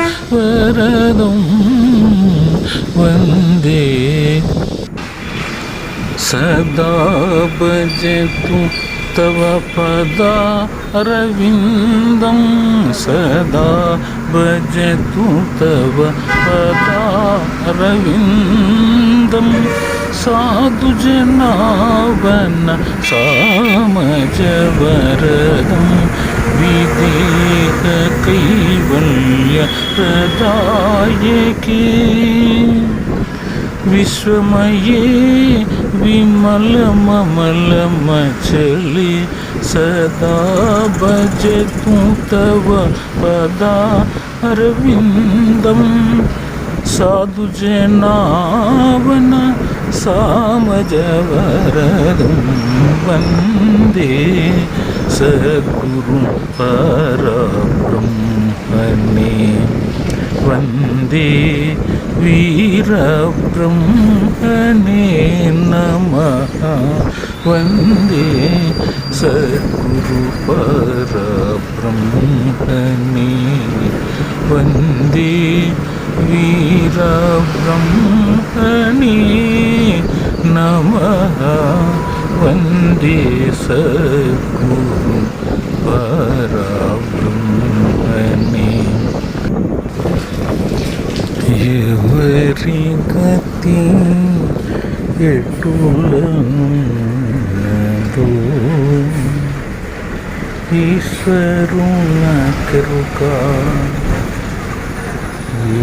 वन्दे सदा भजतु तव पदारविन्दं सदा भजतु तव पदारविन्दं साधुजनावन सामजवरदं विदेह कैवल्य प्रदायके विश्वमये विमल ममल मचले सदा भजतु तव पदारविन्दम् साधुजनावन सामजवरदं वन्दे सद्गुरुं परब्रह्मणे वन्दे वीरब्रह्मणे नमः वन्दे सद्गुरु परब्रह्मणे वन्दे वीरब्रह्मणे नमः वन्दे सद्गुरु परब्रह्मणे ఎవరి గతి ఎటులన్నదో ఈశ్వరున కృప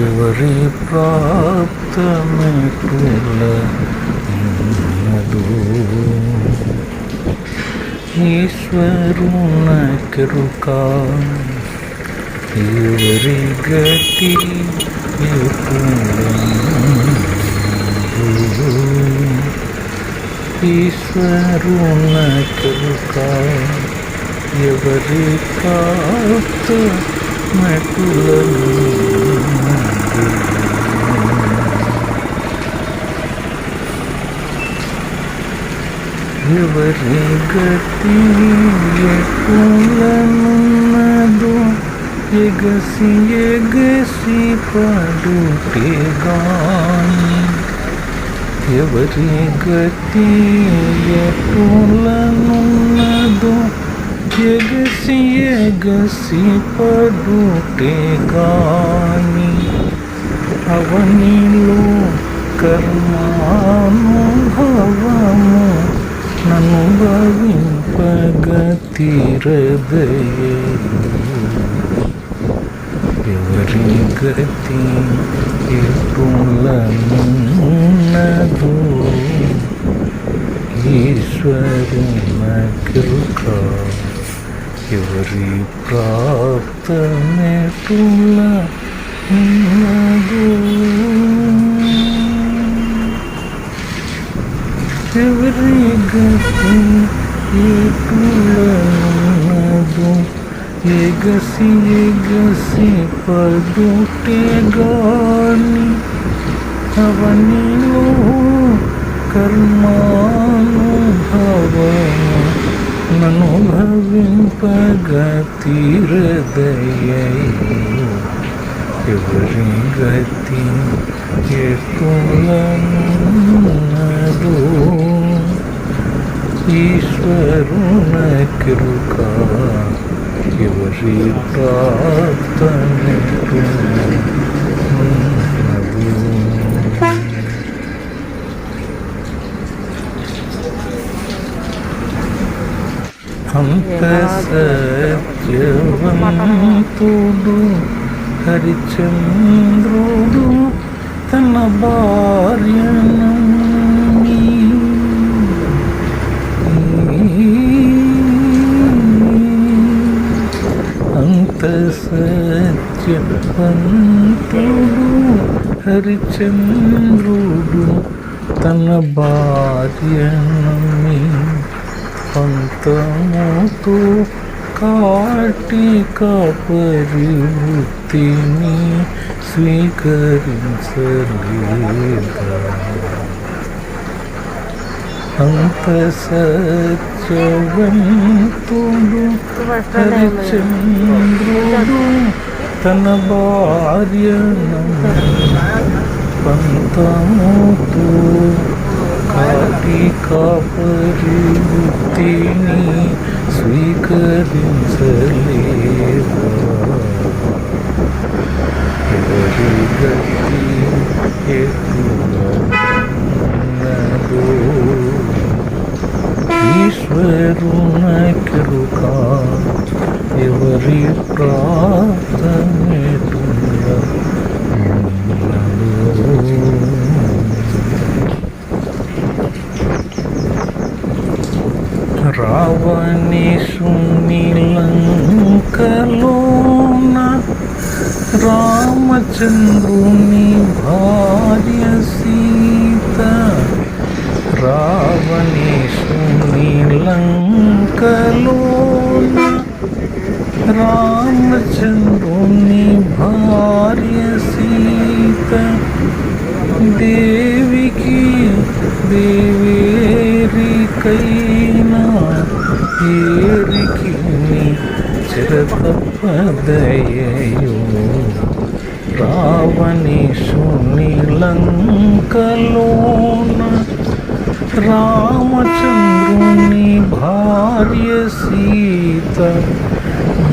ఎవరి ప్రాప్తమెటులన్నదో ఈశ్వరున కృప ఎవరి గతి ఈశ్వరున కృప ఎవరి ప్రాప్త మెటులను ఎవరి గతి ఎటులనున్నదో ఎగసి ఎగసి పడుటే గాని ఎవరి గతి ఎటులనున్నదో ఎగసి ఎగసి పడుటే గాని అవనిలో కర్మానుభవము నన్ను భావింపగతిరదయే ఎవరి గతి ఎటులనున్నదో ఈశ్వరున కృప ఎవరి ప్రాప్తమెటులన్నదో ఎవరి గతి ఎటులనున్నదో ఎగసి ఎగసి పడుటే గాని అవనిలో కర్మానుభవము నన్ను భావింపగతిరదయు ఎవరి గతి ఎటులనున్నదో ఈశ్వరున కృప ఎవరి ప్రాప్తమెటులన్నదో అంత సత్యవంతుడు హరిచంద్రుడు తన భార్యను అంత సత్యవంతుడు హరిచంద్రుడు తన భార్యను పంతముతో కాటిక పరివృత్తిని స్వీకరించలేదా అంత సత్యవంతుడు హరిచంద్రుడు తన భార్యను పంతముతో కాటిక పరివృత్తిని స్వీకరించలేదా ఎవరి గతి ఎటులనున్నదో ఈశ్వరున కృప ఎవరి ప్రాప్తమెటులన్నదో రావణేశుని లంకలోన రామచంద్రుని భార్య సీత రావణేశుని లంకలోన రామచంద్రుని భార్య సీత దేవికి దేవేరికైనా ఏరికి చిరతపదయో రావణేశుని లంకలోన రామచంద్రుని భార్య సీత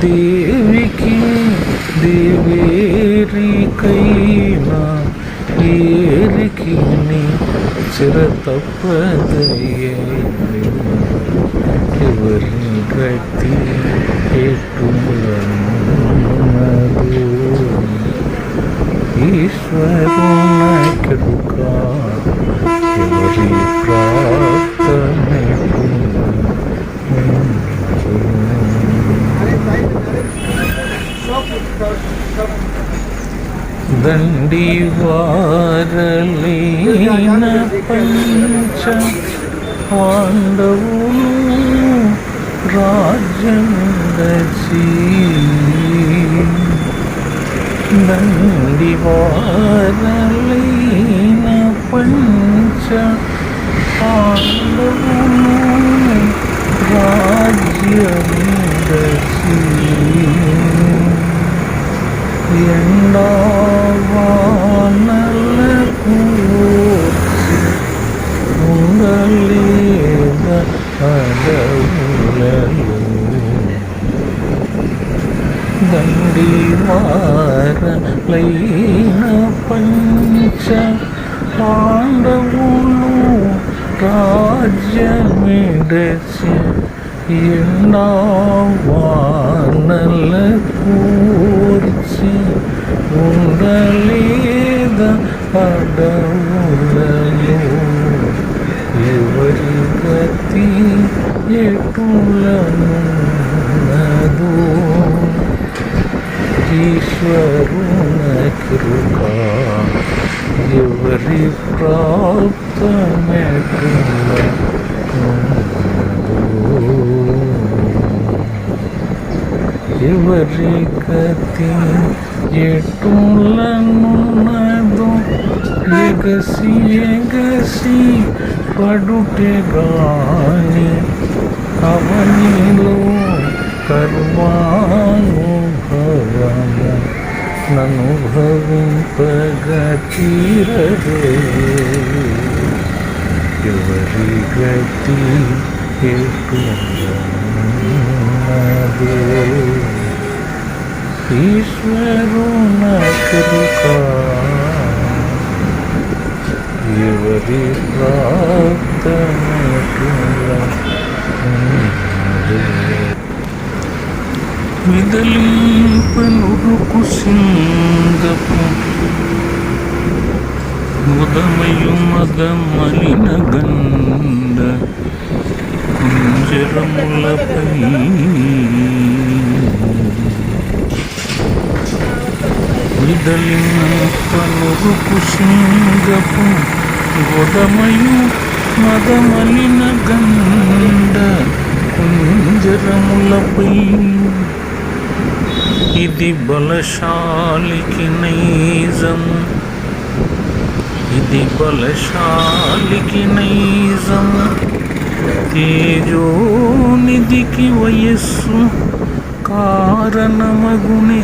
దేవికి దేవేరికైనా సిర తప్పదయ్యేను ఎవరి గతి ఎటులన్నదో ఈశ్వరునకెరుక ఎవరి ప్రాప్తమెటు దండివారలీన పంచ పాండవులు రాజ్యముండచి దండివారలీన పంచ పాండవులు రాజ్యముండచి ఎండవానలకు ఉండలేద అడవులలో దండివారలైన పంచ పాండవులు రాజ్యమిడచి ఎండవానలకూర్చి ఉండలేద అడవులలో ఎవరి గతి ఎటులన్నదో ఈశ్వరునకృక ఎవరి ప్రాప్తమెటులన్నదో ఎవరి గతి ఎటులన్నదో ఎగసి ఎగసి పడుటే గాని అవనిలో కర్మానుభవము ననుభవింపగా తీరదే ఎవరి గతి ఎటులన్నదో ఈశ్వరునకృక ఎవరి ప్రాప్తమెటులన్నదో విదలింపనురుకు సింగపు ఉదమయు మదమలిన గండ కుంజరములపై విదలింపనురుకు సింగపు ఉదమయు మదమలిన గండ కుంజరములపై ఇది బలశాలికి నైజము ఇది బలశాలికి నైజము తేజోనిధికి వయస్సు కారణమగునే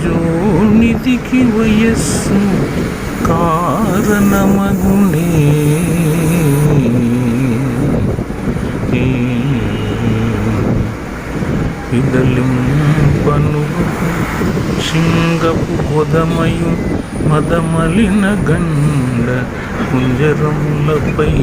తేజోనిధికి వయస్సు కారణమగునే విదలింపనురుకు సింగపు గోదమయు మదమలిన గండ కుంజరములపై